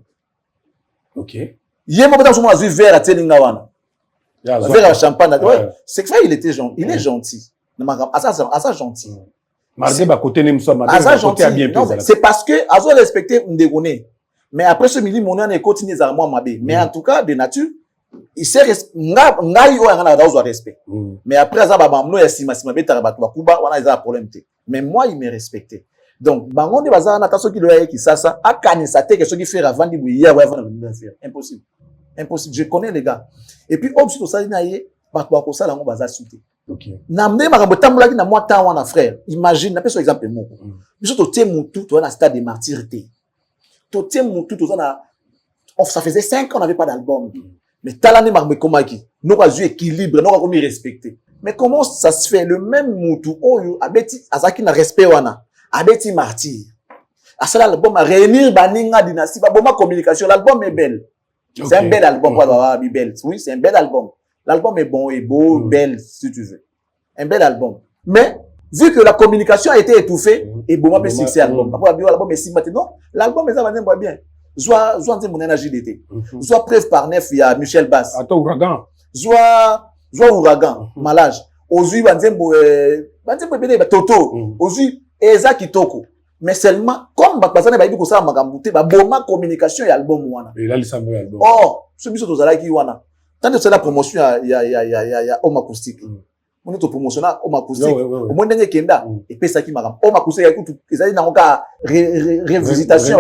OK ye moko ta so mo azu verre atelinga wana verre à champagne c'est que il était gentil il est gentil asa gentil. Marde ba côté nem so marde ba côté a bien pesé. C'est parce que azo respecter ndegone. Mais après ce midi mon on est continué à moi mabe. Mais en tout cas de nature il sait ngai o ngana dazo respect. Mais après ça ba mamno ya sima beta ba kuba wana eza problème té. Mais moi il me respectait. Donc bango de bazana na taso ki loya ki sasa akanisa te que ce qui fait avant di buya wa avant de faire. Impossible. Impossible. Je connais les gars. Et puis obsto ça na ye ba ko sala ngo baza souté. OK. Namne makambo tambolaki na moi temps wana frère. Imagine na peso exemple moko. Biso to tie mutu to na stade de martyreté. To tie mutu to na ça faisait 5 ans on n'avait pas d'album. Mais talani makambo komaki. No ka zu équilibre, no ka komi respecter. Mais comment ça se fait le même mutu oyo abeti azaki na respect wana. Abeti martyr. Asala l'album a réunir baninga dynastie ba boma communication l'album est belle. C'est un bel album quoi belle. Oui, c'est un bel album. L'album est bon et beau, belle, si tu veux. Un bel album. Mais, vu que la communication a été étouffée, et bon, on peut succès album. L'album est si maintenant. L'album est bien. Soit mon énergie d'été. Soit preuve par neuf, il y a Michel Bass. Attends, Ouragan. Soit Ouragan, Malage. Ozui, Toto. Ozui, Eza Kitoko. Mais seulement, comme Bakbazane va dire que ça m'a gambouté, ma communication et album wana. Et là, il s'en va album. Oh, ce biso tozala ki wana. Tant que c'est la promotion, il y a Homme Acoustique. On est au promotionnel Homme Acoustique. Au moins, il y a Kenda. Et puis, ça qui m'a Homme Acoustique, il y a une révisitation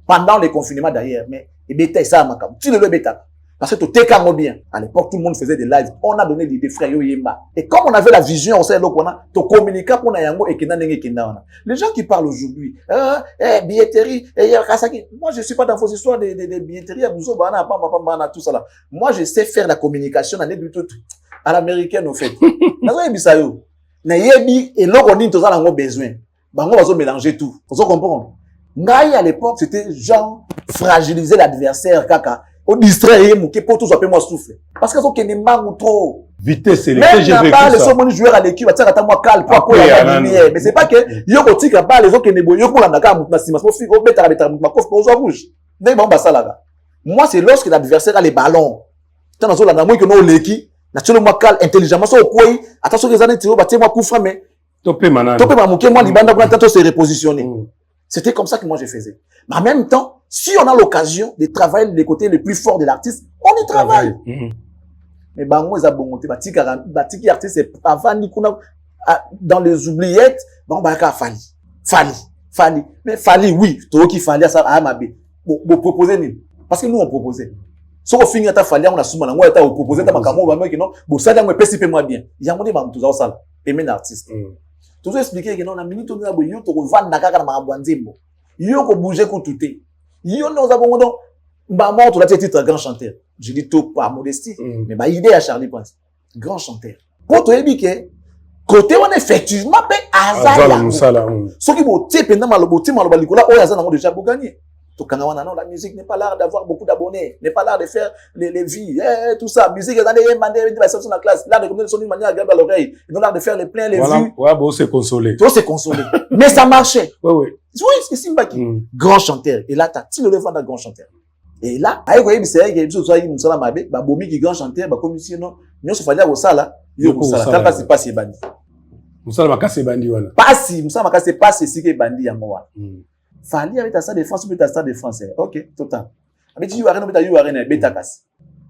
pendant les confinements d'ailleurs. Mais, il y a ça, tu le bêta. Parce que tout est quand bien. À l'époque, tout le monde faisait des lives. On a donné l'idée, frère Yoyemba. Et comme on avait la vision, on sait qu'on a, to communiquer pour Nayango et Kena Nenge Kena. Les gens qui parlent aujourd'hui, billetterie, moi je suis pas dans vos histoires de billetterie, à Bouzo, Bana, tout ça là. Moi je sais faire la communication à l'américaine, au fait. Nazo Bisayo. Nayebi, et là, on dit, tous en besoin. On va mélanger tout. Vous comprenez? Ngai, à l'époque, c'était genre fragiliser l'adversaire, kaka. Au distraire, mouké, pour tout ça, moi souffle. Parce que ça, qu'il n'est pas trop. Vitesse, c'est même n'a pas les seuls joueurs à l'équipe, tu sais, moi calme, pour quoi il y a la lumière. Mais c'est pas que, yo, ko tika pas les autres qui n'est pas, yo, pour la naka, moutna, si, ma fille, au bêta, ma coffre, pour rouge. N'est pas ça là. Moi, c'est lorsque l'adversaire a les ballons. Tant dans la namoui que nous, l'équipe, naturellement, calme, intelligemment, ça, au quoi, attention, les années, tu vois, moi, coup franc, mais. Topé, manan. Topé, ma mouké, moi, l'ibanda, pour l'instant, se repositionner. C'était comme ça que moi, je faisais. Mais en même temps, si on a l'occasion de travailler les côtés les plus forts de l'artiste, on y travaille. Mais bah, moi, ils ont monté, batiki artiste, c'est avant, dans les oubliettes, bah, on va faire Fali. Mais Fali, oui, toi qui fallait ça, à ma bé. Bon, proposer, parce que nous, on proposait. Si on finit à ta Fali, on a souvent, on a proposé, on a proposé, non, bon, ça, on peut moi bien. Il y a mon débat, tout ça, aimer l'artiste. Toujours expliquer que non, la minute, on a besoin de vendre la carte à ma banzimbo. Yo ko bouger ko tout est. Yo nous avons donc bah moi tu l'as titre grand chanteur. Je dis tout pas modestie mais bah idée à Charlie Prince. Grand chanteur. Pour toi que côté on effectivement pe azala. Ce qui mo tie pendant malobo balikola o yazana mo déjà pour gagner. To kana wana non la musique n'est pas l'art d'avoir beaucoup d'abonnés, n'est pas l'art de faire les vies, tout ça, musique est dans la classe, l'art de communiquer d'une manière agréable à l'oreille, non l'art de faire les pleins les vues. Ouais, bon c'est consolé. Tout c'est consolé. Mais ça marchait. Oui. Oui, c'est Simbaki. Grand chanteur. Et là, t'as le vent d'un grand chanteur. Et là, aïe, vous voyez, c'est vrai qu'il y a des choses qui sont là, bah, Bomi qui grand chanteur, bah, comme ici, non, nous, se fallait au sala, yo, au sala, t'as pas si bandi. Moussala Makase bandi, voilà. Pas si, Moussala Makase, pas si que bandi, y'a moi. Fallait avec ta stade de France, ou ta stade de France, ok, total. Mais tu y arènes, bêta casse.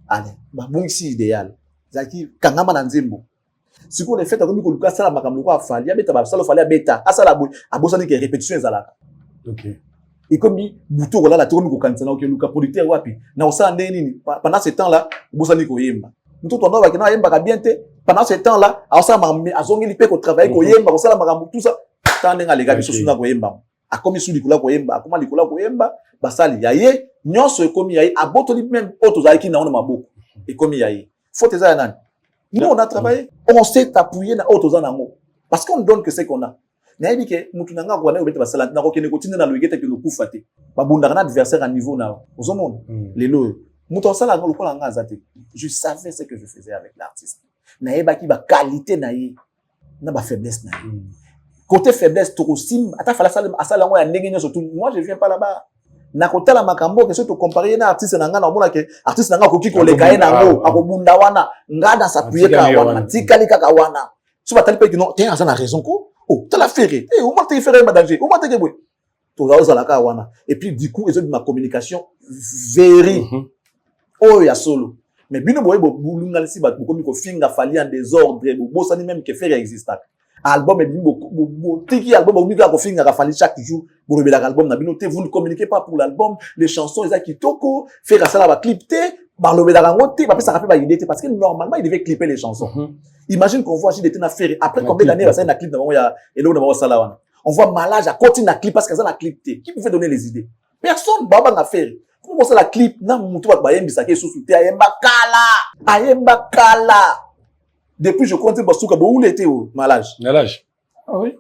Allez, bah, bon, ici, idéal. Zaki, Kangama Nanzembo. Si vous le faites, comme vous le ça, ma fallait, bêta, ça le fallait bêta, à ça la boue, à bosser que répétition, zalaka. Ok. Et comme dit, bouton, là, la tourne, qu'on canne, ok, Luka, producteur, wapi. Na, osa, ndeni, pendant ce temps-là, bosser ko yemba. Nous, tout, on a, qui n'a yemba, bien te, pendant ce temps-là, à osa, à zongi, lipe, qu'on travaille, ko yemba, osa, la magamou, tout ça, tant n'enga, les gars, biso, suna, ko yemba. A comme sous likula ko yemba, a comme likula ko yemba, basali, yaye, nyonso, comme yaye, a botoli, même, autres, aïki, na, on a maboko. Et comme yaye. Faut te dire, nous, on a travaillé, on s'est appuyé na autres en amour. Parce qu'on donne que c'est qu'on a. N'a dit que, nous, n'avons pas de basala, n'a aucun continue dans le guette que nous coup faté. Babunda, un adversaire à niveau, na, aux hommes, les lots. Mouton ça, là, nous, je savais ce que je faisais avec l'artiste. N'a pas qui va qualité, n'a pas faiblesse, n'a côté faiblesse, trop sim, à ta fala ça, moi, surtout, moi, je viens pas là-bas. Na côté la makambo, que ce que tu compares na artiste na ngana, on que artiste na ngana koki ko le kaye na ngo, akobunda wana, ngada s'appuyer ka wana, tikali ka wana. Tu vas t'aller que non, t'es en raison ko. Oh, t'as la ferré. Eh, au moins t'es ferré danger. Au moins t'es que tout ça la ka wana. Et puis du coup, ils ont ma communication very. Oh, ya solo. Mais bino boye bo bulunga si ba ko mi ko finga fali en désordre, bo ça ni même que faire existe. Album et tiki album ou mika ko finga ka fali chaque jour pour le album na binoté vous ne communiquez pas pour l'album les chansons les qui toko faire ça là va clipter par le bedarangoté parce que ça rappelle pas idée parce que normalement il devait clipper les chansons. Imagine qu'on voit Gilles était na faire après combien d'années ça na clip na il y a hello na ça là on voit Malage à continuer na clip parce que ça na clipté qui pouvait donner les idées personne baba na faire comment ça la clip na mutu ba yembi ça ke sous ayemba kala depuis je compte basuka bo ule était au Malage. Ah oui.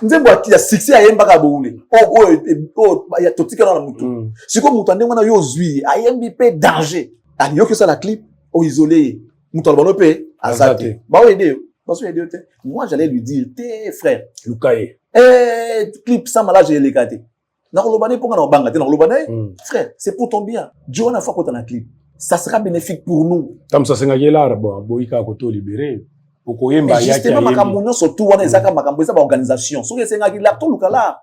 Nzembo qui a succès ayemba ka bo ule. Oh ya totika na mutu. Si comme mutu ndenge na yo zui ayembi pe danger. Ali yo que ça la clip au isolé. Mutu albono pe azate. Ba o aider. Parce que aider. Moi j'allais lui dire tes frères Lukaye. Clip sans Malage et les gâter. Na kolobane pour na banga te na kolobane. Frère, c'est pour ton bien. Dieu na fois quand on a clip. Ça sera bénéfique pour nous. Comme ça, c'est un guélar, boïka koto libéré. Pour yemba ya justement, makamunyo surtout wana ezaka makambo eza ba organisation. Soki esenga ki la to lukala.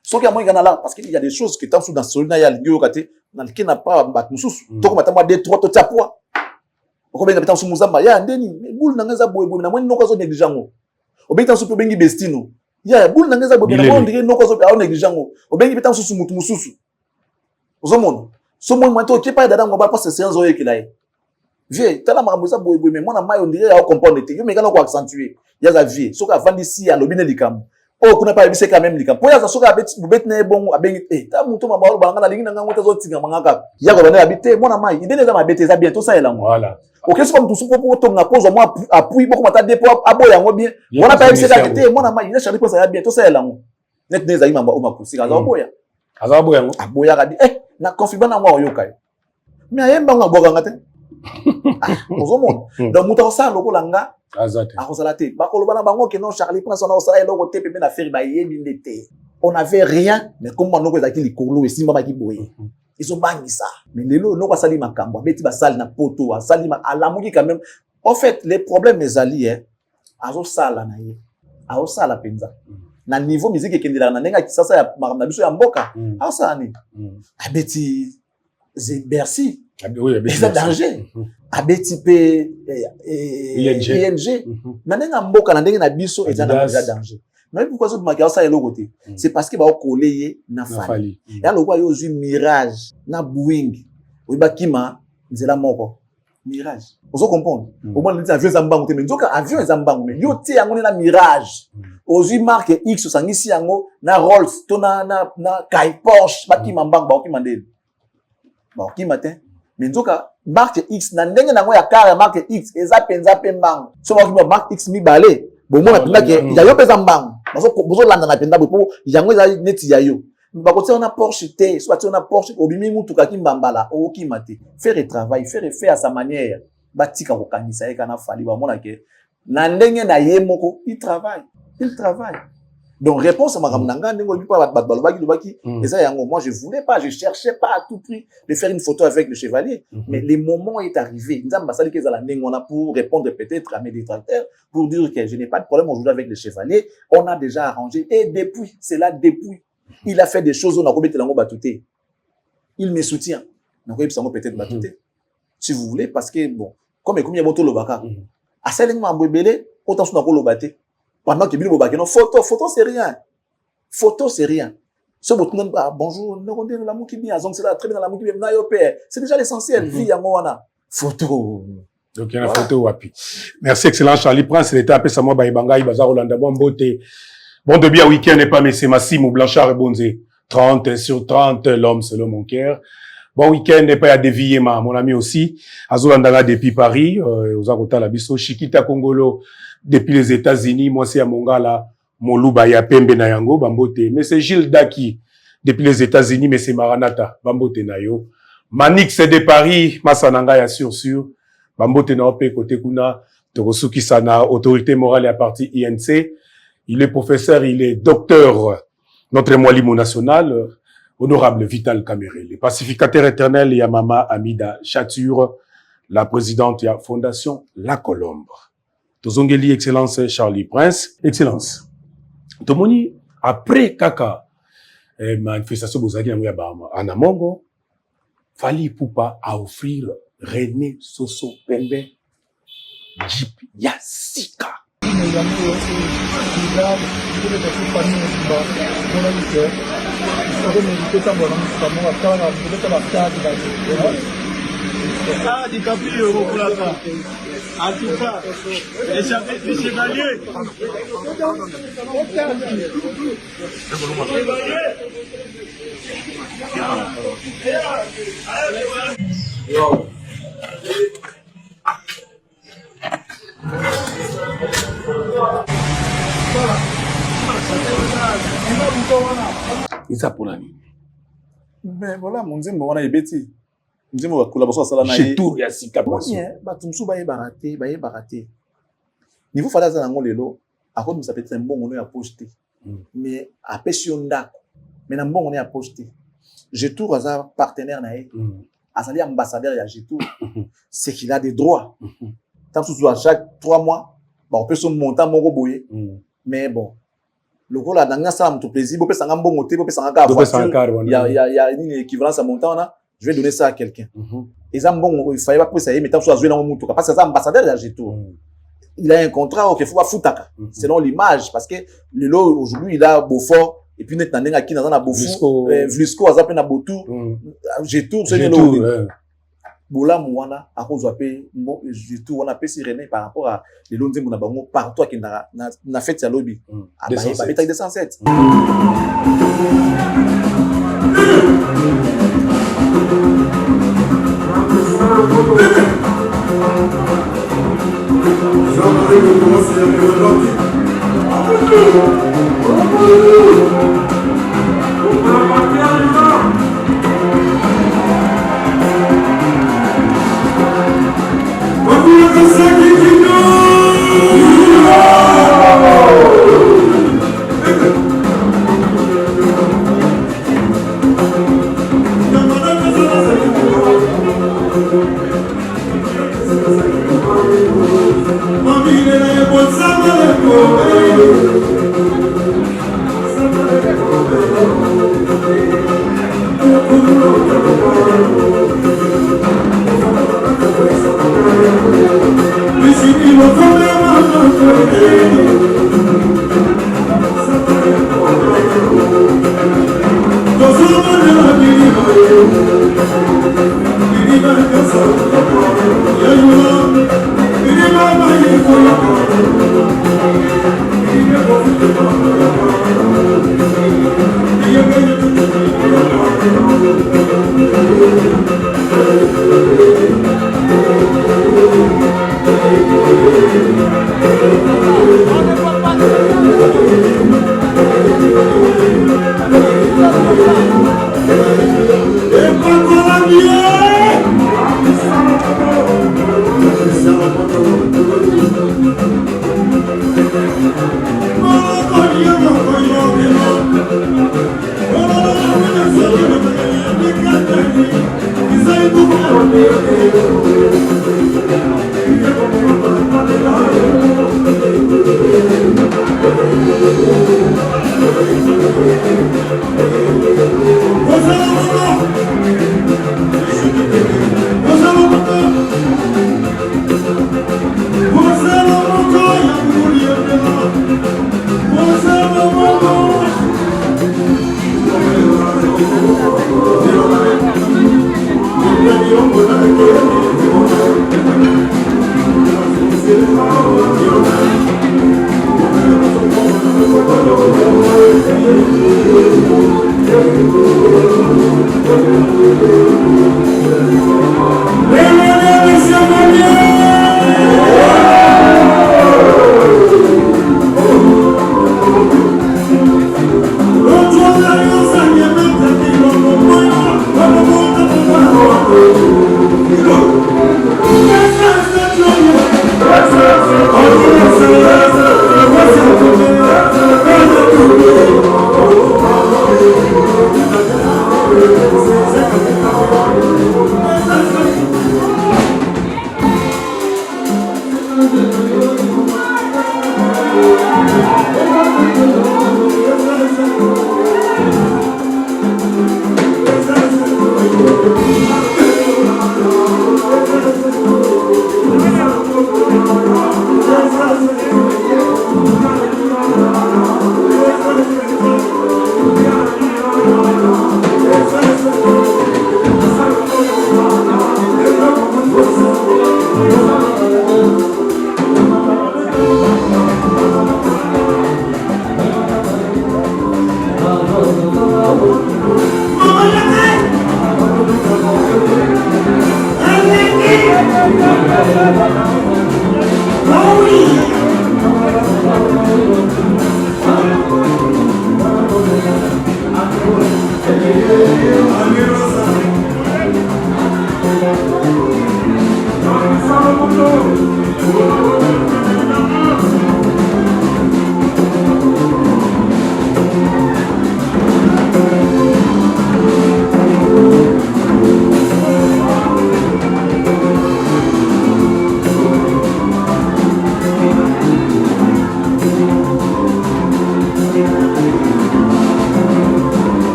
Soki amoy gana là parce qu'il y a des choses qui sont dans solina ya lingo kate na qui n'a pas bat mususu. Toko matama 2 3 to tapwa. Okobenga bitan su muzamba ya ndeni bulu nangeza boy na mwen noko zo neglijango. Obenga su bengi bestino. Ya bulu nangeza boy na mwen ndike noko zo a neglijango. Obengi bitan su mutu mususu. Ozomona so moi to qui pas dans ngomba parce que c'est un zoé qui là vie tala makambo boy mais moi na mai on dirait à comprendre te yo mais quand on accentuer ya za vie so ka vandi si ya lobine likam oh kuna pa bise quand même likam po ya za so ka bet na bon abengi ta muto mabalo balanga na lingi na ngota zo tinga mangaka ya ko bana habiter moi na mai idée za mabete za bientôt ça est là voilà ok c'est pas tout soupo pour tonga pose moi appui beaucoup mata dépôt aboya ngo bien on pas bise ka te moi na mai il charlie pour ça bientôt ça est là net neza ima ba makusi ka za boya azabo yango aboya ka di na confirmer na moi oyoka mais ayemba ngo boka ngate ozomona donc muto ça lokola nga azate akozala te bakoloba na bango ke non Charlie Prince on a osala eloko te pe na faire ba yebi ndete on avait rien mais comme on okozaki likolo esimba baki boye ils ont bangi ça mais lelo no kwasali makambo beti basali na poto asali alamuki quand même en fait les problèmes les alliés azo sala na ye azo sala penza na niveau musique ekendela na nenga kisasa ya makambo biso ya mboka asa ni abeti Bercy. Oui, c'est un danger. Abeti pe ING. Nanenga mboka na ndenge na biso eza na danger. Mais pourquoi ça m'a ça elo côté? C'est parce que ba coller na fali. Ya lokwa yo zu Mirage na Boeing. Oyiba kima nzela moko. Mirage. Ozo comprendre? Au moins les avions zambango te mais nzoka avion zambango mais yo te yango na Mirage. Ozu marque X sangisi yango na Rolls to na Kai Porsche ba kima mbango ba kima ndele. Bon, qui matin? Mais en tout cas, marque X, na ndenge na ngo ya car marque X, eza penza pembang. So ba ki marque X mi balé. Bon moi na ke ya yo peza mbang. Bozo landa na penda bo yango eza neti ya yo. Ba ko on a Porsche te, soit on a Porsche obimi mutu ka ki mbambala, o ki mate. Faire le travail, faire à sa manière. Ba tika ko kanisa e kana fali ba mona ke na ndenge na ye moko, il travaille. Donc, réponse à ma ramnanga, moi je voulais pas, je cherchais pas à tout prix de faire une photo avec le chevalier. Mais le moment est arrivé. Pour répondre peut-être à mes détracteurs, pour dire que je n'ai pas de problème aujourd'hui avec le chevalier. On a déjà arrangé. Et depuis, c'est là depuis. Il a fait des choses, on a commis l'ango batouté. Il me soutient. On a peut-être batouté. Si vous voulez, parce que bon, comme il y a beaucoup de lobaka. À celle où on a belé, autant qu'on a lobate. Pendant que Bilo Bobak, non, photo c'est rien. Photo c'est rien. Ce bouton, bonjour, nous on dit l'amour qui vient, donc c'est là, très bien l'amour qui vient, c'est déjà l'essentiel, vie à moi, photo. Donc il y a une photo wapi. Merci excellent Charlie Prince, l'état après ça moi Baibanga, Baza Rolanda, bon beauté. Bon de bien week-end n'est pas mais c'est Massimo Blanchard et Bonzé. 30 sur 30, l'homme selon mon cœur. Bon week-end n'est pas à dévier mon ami aussi. Azolandanga depuis Paris, aux Akota la biso, Chiquita Congolo. Depuis les États-Unis, moi c'est à Mongala, Moluba ya Pembe na yango, Bambote. Mais c'est Gilles Daki, depuis les États-Unis, mais c'est Maranata, Bambote na yo. Manix de Paris, Masananga ya sûr, Bambote na ope kote kuna, Tokosuki sana, autorité morale à partie INC. Il est professeur, il est docteur, notre Mwalimu national, honorable Vital Kamere, le pacificateur éternel, Yamama Amida Chature, la présidente de la Fondation La Colombe. Tozongeli, Excellence Charlie Prince. Excellence. Tomoni, après kaka, manifestation bozaki na ya bama, anamongo, Fally Ipupa a offrir René Soso Pembe, Jeep Yasika. Ah, DiCaprio, en tout cas, les chevaliers. Isa polani. Mais voilà, mon Dieu, on a ebeti. Ndimo wa collaboration sala na chez tout ya sika paso ba tumsu ba baraté niveau fala za ngo lelo akodi misa peut-être mbongo no ya poster mais apesio ndako mais na mbongo no ya poster Jetour aza partenaire na ye azali ambassadeur ya Jetour c'est qu'il a des droits tant sous à chaque 3 mois ba on peut son montant moko boye mais bon le gros là dans ça me plaisir bo pesa mbongo te bo pesa ka voiture il y a une équivalence à montant là. Je vais donner ça à quelqu'un. Et ça, bon, il fallait pas que ça y ait, mais tant que ça soit dans mon tour. Parce que c'est ambassadeur de Jetour. Il a un contrat, ok, faut pas foutre. Selon l'image, parce que le lot, aujourd'hui, il a Beaufort, et puis net nandenga qui na bofu Vlisco azape na botu j'ai tout c'est le bola mwana akozwa pe j'ai tout on a pesi René par rapport à les lonzembo na bango partout qui na fête ya lobby ba 207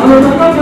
I'm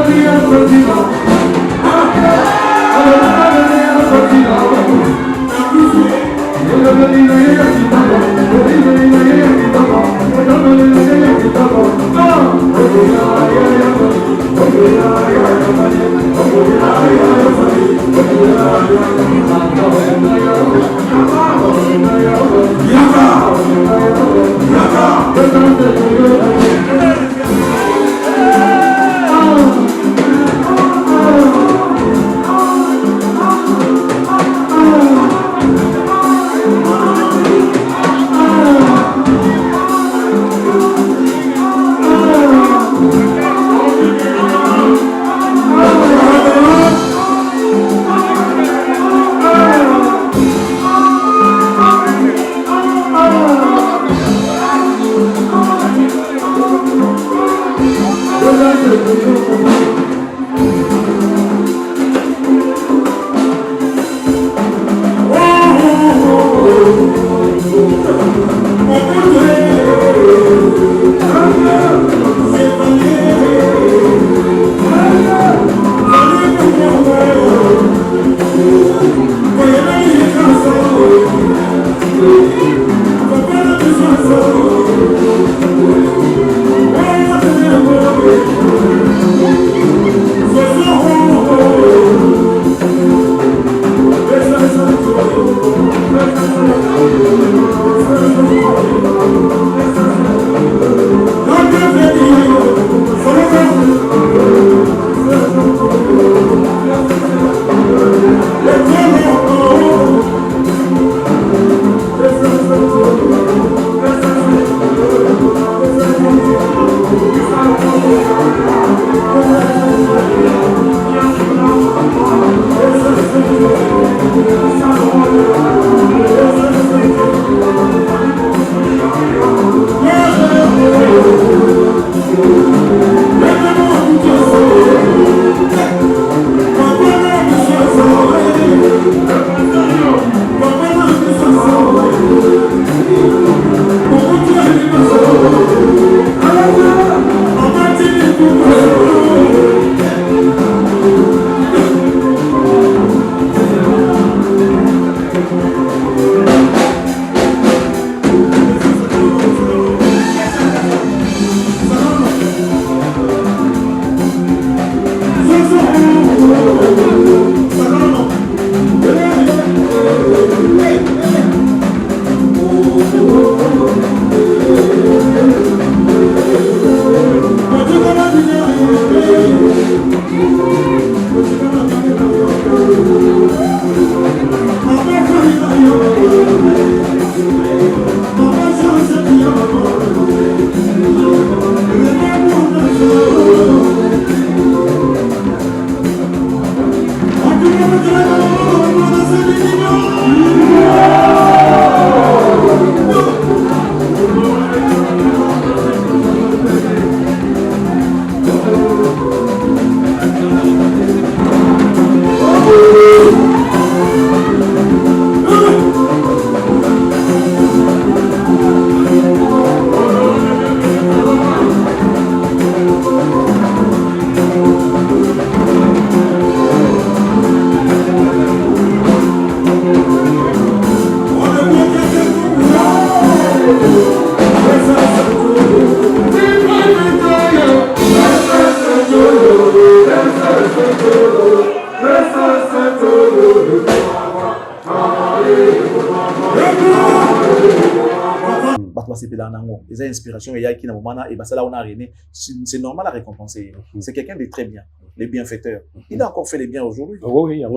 Les inspirations, il y a qui et là on a René, c'est normal à récompenser. C'est quelqu'un de très bien, les bienfaiteurs. Il a encore fait les biens aujourd'hui. Oui, il y a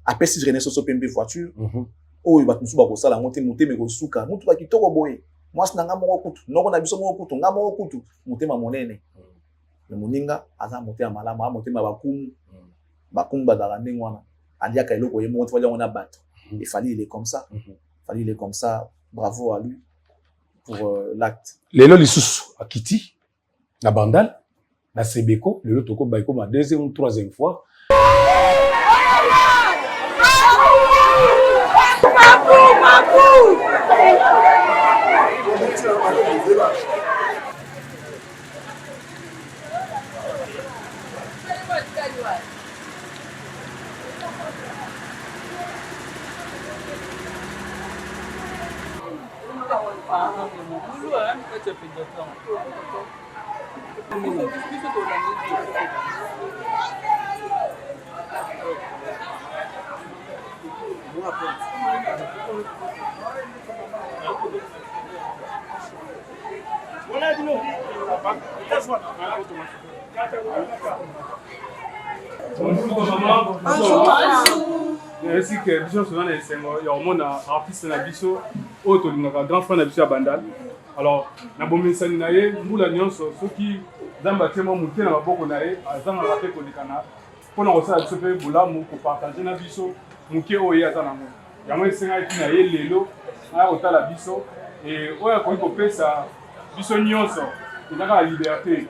après si René Soso pembe voiture, oh il va nous souba ça la monter mais go suka, mutu ba kitoko boy. Moi c'est nanga mo kutu, noko na biso mo kutu, ngamo mo kutu, mutema monene. Le moninga aza monter à malama, motema bakumu bazala ndengwana. Andia ka eloko ye monte on a battu. Il fallait il est comme ça. Il est comme ça. Bravo à lui pour l'acte. Lelo lisusu akiti na Bandal na Sebeko, lelo toko baiko ma deuxième ou troisième fois. ainsi que biso souvent na esengo ya omona artiste na biso oyo tolingaka grand frère na biso ya bandal. Alors na bomisani na ye mbula nyonso soki nzambe atie mwa moke na maboko na ye azangaka mpe kolekana mpona kosala biso mpe bolamu kopartage na biso moke oyo ye aza nango yango esengaki na ye lelo aya kotala biso oyo akoki kopesa biso nyonso ezaka ya liberté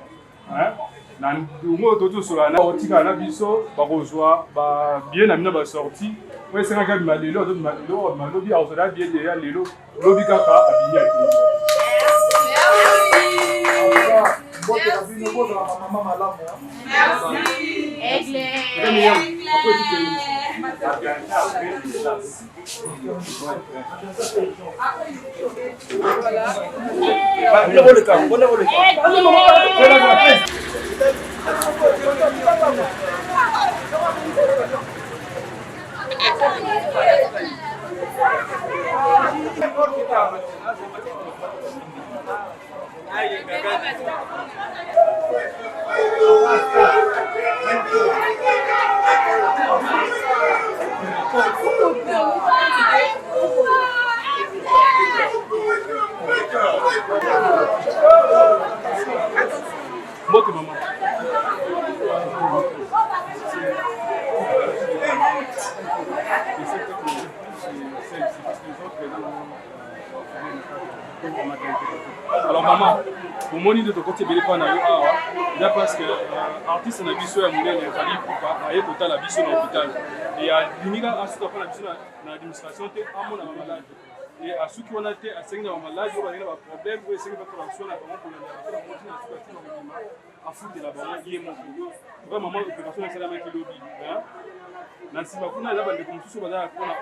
na ndungo totosola na otikala na biso bakozwa babie na bino basorti oyo esengaki abima lelo azobima lelo malobi akozala bie deya lelo lobi kaka abimi ate Mbote mama. Alors maman, pour mon idée de côté de l'école, il y a parce que artiste na biso ya monene ya fali kupa aye kota la biso na hôpital et ya limika asuka pa na biso na administration te amona ma malade et asuki wana te asenga ma malade ba ina ba problème ou esenga ba correction na bango pour la montine asuka ti na bima afuti la bango yé moko ba maman opération na sala maki lobi hein na nsima kuna eza bandeko mosusu bazala mpona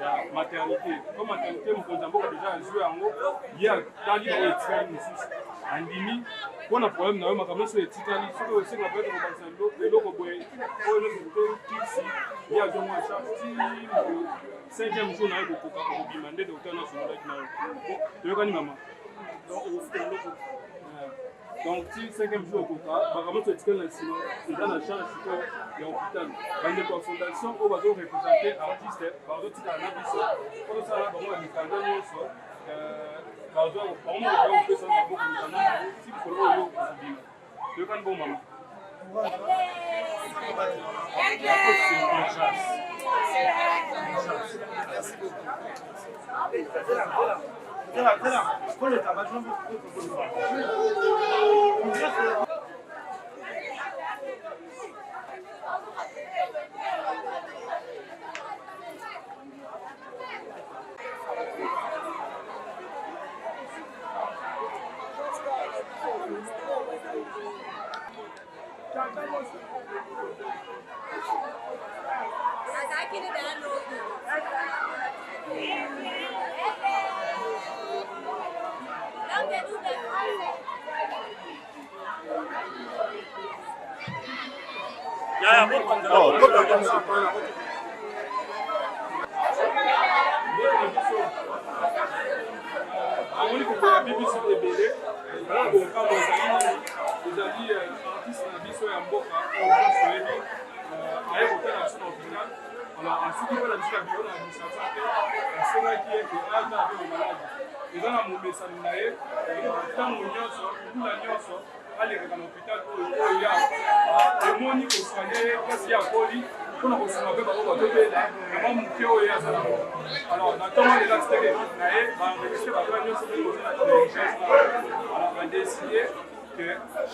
ya maternité po maternité mokonzi mboka deja azwi yango ye atali oyo etikali mosusu andimi mpona problème na yo makambo nyonso etikali soki osenga peut-être kobakisa eloko boye oyo nyonso tisi ye azwa mwa charge ti 5e jour na yo kokoka kobima nde docteur na sololaki na yo toyokani mama donc si 5e jour okoka makambo nyonso etikali na nsima eza na charge sikoyo ya hôpital bandeko ya fondation oyo bazorepresente artiste bazotikala na biso po tosala bango ya mikanda nyonso bango opesa na maboko mikanda nango ti likolo oyo kozobima toyokani bongo mama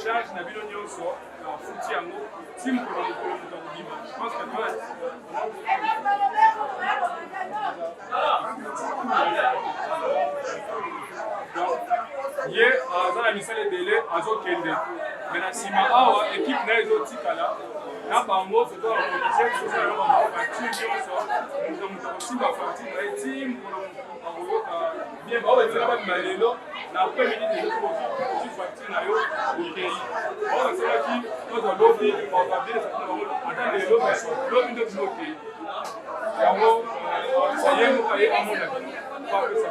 charge na bino nyonso futi yango ti mokolo mokolo moto akobima je pense que ye aza na misala ebele azokende me na nsima awa ekipe na ye ezotikala na bango fotoamobilize kosala bafacture nyonso moto moto akosimba facture na ye ti mokolo akoyoka bien baoyo ezela babima lelo na après-midi déjà tu facture na yo okei on a ça qui toi dans l'autre on va bien ça attends les l'autre de tout okei yango ça y est mo kaye amona pas que ça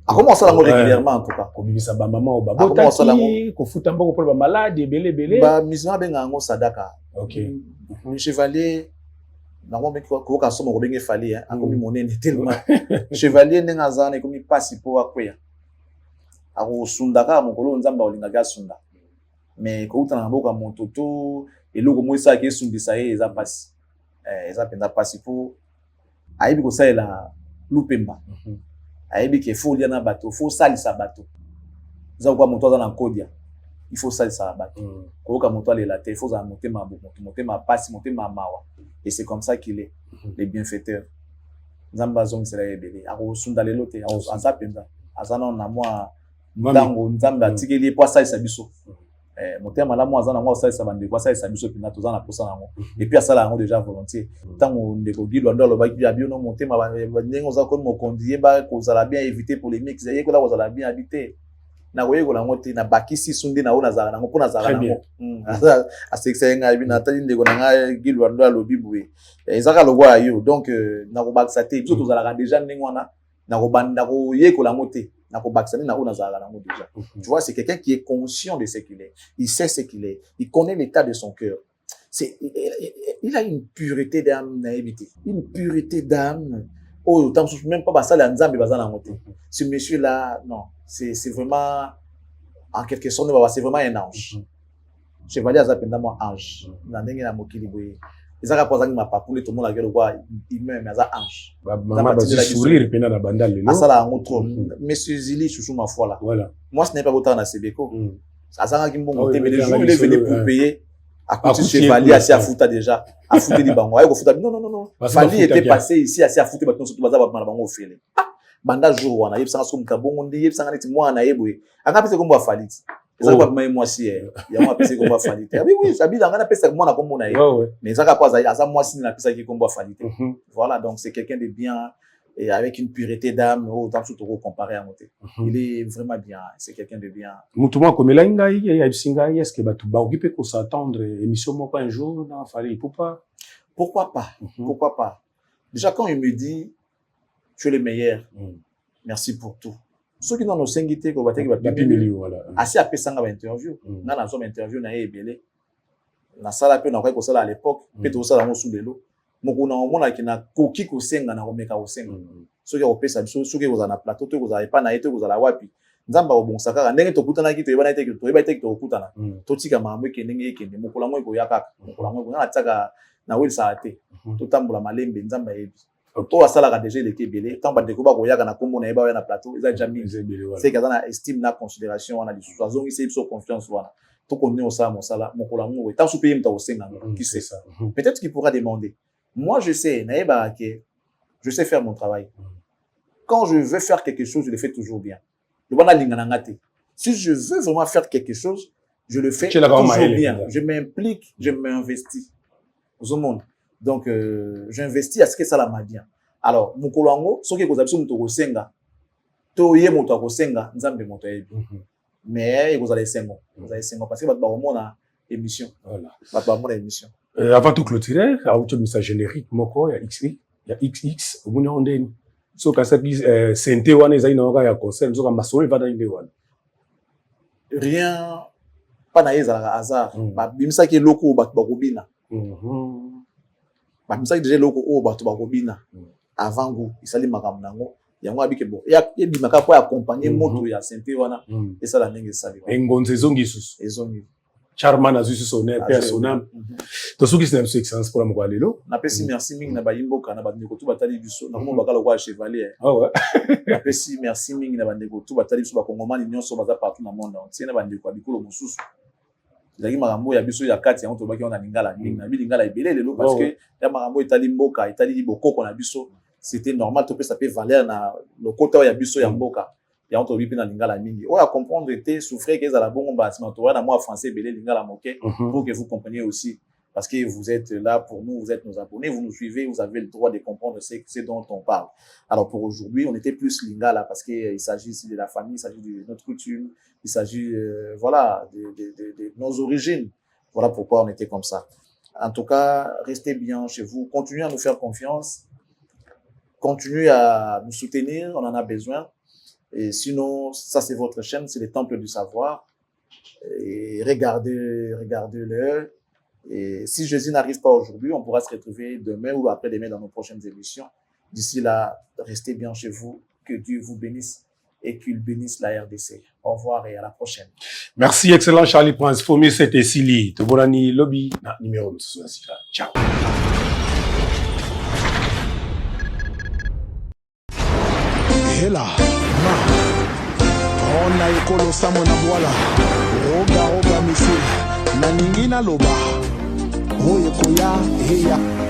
Comment ça régulièrement en tout cas? Comme ça, maman, babotaki, kofuta mboko pour ba malade, belé. Ba misma benga ngo sadaka. Ok. Chevalier, normalement ko ka somo ko benga fali hein, akomi monene tellement. Chevalier nenga zana komi pasi po akwea. Ako sundaka mokolo nzamba olinga sunda. Mais ko utana mboka montoto eloko moisa ke sundisa ye eza pasi. Eza penda pasi po aibi ko saela lupemba. Aibi ke folia na bateau, faut salisa bateau. Za kwa moto za na kodia. Il faut salisa bateau. Ko ka moto alela te, faut za monter ma passe, monter ma mawa. Et c'est comme ça qu'il est les bienfaiteurs. Nzamba zong sera ebele. Ako sunda lelo te, aza penda. Azana na moi ndango nzamba tikeli po salisa biso. Motema la moi azana moi salisa bande kwa salisa biso pina to za na posa nango. Et puis asala yango déjà volontiers. Tango ndeko gilwa ndo lo ba ki bien no motema ba ndengo za ko mo conduire ba ko za la bien éviter pour les mix. Yeko la ko za la bien habiter. Na koyeko la ngote na bakisi sunde na ona za nango pona za nango. Asekse nga bi na tali ndeko na nga gilwa ndo alobi buwe. Ezaka logwa yo. Donc na ko bakisa te biso to za la déjà ndengo na ko banda ko yeko la ngote. Déjà. Tu vois, c'est quelqu'un qui est conscient de ce qu'il est. Il sait ce qu'il est. Il connaît l'état de son cœur. Il a une pureté d'âme naïveté. Une pureté d'âme. Oh, même pas ça, ce monsieur-là, non. C'est vraiment, en quelque sorte, c'est vraiment un ange. Chevalier a appelé moi ange. Les gens qui ma papule tout le monde a gueule quoi il meurt mais ça ange maman va sourire pena na bandale là ça là trop monsieur Zili chouchou ma foi là voilà moi ce n'est pas autant na Sebeko ça ça qui bon mais les jours il est venu pour payer à côté de Chevalier assis à fouta déjà à fouter les bango ayo fouta non Fali était passé ici assis à fouter baton surtout baza ba bango au fele banda jour wana yeb sanga somme ka bongo ndi yeb sanga neti moi na yebwe anga pese kombo Fali ça va pas moi si ya moi pese kombo Fali oui sabi nga na pese moi na kombo na ye mais ça ka pas ça moi si na pese ki kombo Fali voilà donc c'est quelqu'un de bien et avec une pureté d'âme autant tout comparé à Moté il est vraiment bien c'est quelqu'un de bien mutumo komela ngai ya bisinga est-ce que batu ba okipe ko s'attendre émission moko un jour dans Fali pourquoi pas déjà quand il me dit tu es le meilleur merci pour tout ceux qui n'ont nos singité ko bateki ba pipi voilà assez après ça nga interview na na zo interview na ebele na sala pe na kwa ko sala à l'époque pe to sala mo sous de l'eau moko na omona ki na koki ko senga na komeka ko senga ceux qui opesa biso ceux qui na plateau to ko za pas na ete ko za la wapi nzamba obonsaka ndenge to kutana ki to yeba na ete to yeba ete to kutana to tika mamwe ke ndenge ekende mokola mo ko yakaka mokola mo na tsaka na wel sa ate to tambola malembe nzamba yebi to asala déjà il était belé tant bande ko ba ko yaka na kombo na yeba na plateau ils a jamais c'est que na estime na considération on a des choses ils sont confiance voilà to connait au ça mon sala mokola mo tant sous payer mta au senga qui sait ça peut-être qu'il pourra demander moi je sais na yeba ke je sais faire mon travail quand je veux faire quelque chose je le fais toujours bien le bana lingana ngate si je veux vraiment faire quelque chose je le fais toujours bien je m'implique je m'investis au monde donc j'investis à ce que ça la m'a bien alors mukolango soki ko zabiso muto ko senga to ye moto akosenga nzambe moto yebi mais ekozala esengo parce que bato bakomona émission voilà bato bamona émission avant tout clôturer auto misa générique moko ya XX omuna ondeni so kasaki sente wana ezali na ya concert nzoka masolo evanda inde wana rien pas na ezalaka hasard babimisaki eloko oyo bato bakobina babimisaki déjà eloko oyo bato bakobina avant ngu esali makambo nango yango abike bon ebimaka po accompagner moto ya sente wana esala ndenge esali engonze ezongi susu ezongi charman azwi susu honneur personnel tosuki sina biso excellence pour la moko lelo napesi merci mingi na bayimboka na bandeko tu batali biso na komona bakala kwa chevalier napesi merci mingi na bandeko tu batali biso bakongomani nyonso baza partout na monde entier na bandeko bikolo mosusu ezalaki makambo ya biso ya kati yango tobaki na lingala mingi na bilingala ebele lelo parce que ya makambo etali mboka etali bokoko na biso c'était normal topesa pe valeur na lokota ya biso ya mboka ya on tobi pe na lingala mingi o ya comprendre était souffrir que ezala bongo bâtiment to na moi français belé lingala moké pour que vous compreniez aussi parce que vous êtes là pour nous, vous êtes nos abonnés, vous nous suivez, vous avez le droit de comprendre ce dont on parle. Alors pour aujourd'hui, on était plus lingala parce qu'il s'agit ici de la famille, il s'agit de notre coutume, il s'agit voilà de nos origines. Voilà pourquoi on était comme ça. En tout cas, restez bien chez vous, continuez à nous faire confiance, continuez à nous soutenir, on en a besoin. Et sinon, ça c'est votre chaîne, c'est le Temple du Savoir. Et regardez-le. Et si Jésus n'arrive pas aujourd'hui, on pourra se retrouver demain ou après-demain dans nos prochaines émissions. D'ici là, restez bien chez vous. Que Dieu vous bénisse et qu'il bénisse la RDC. Au revoir et à la prochaine. Merci, excellent Charlie Prince. Fomi, c'était Sili. Toborani Lobby, numéro 2. Ciao. Hela, ona ekolo samo na bwala. Roga, monsieur. Na ningina loba. Oye koya, heya.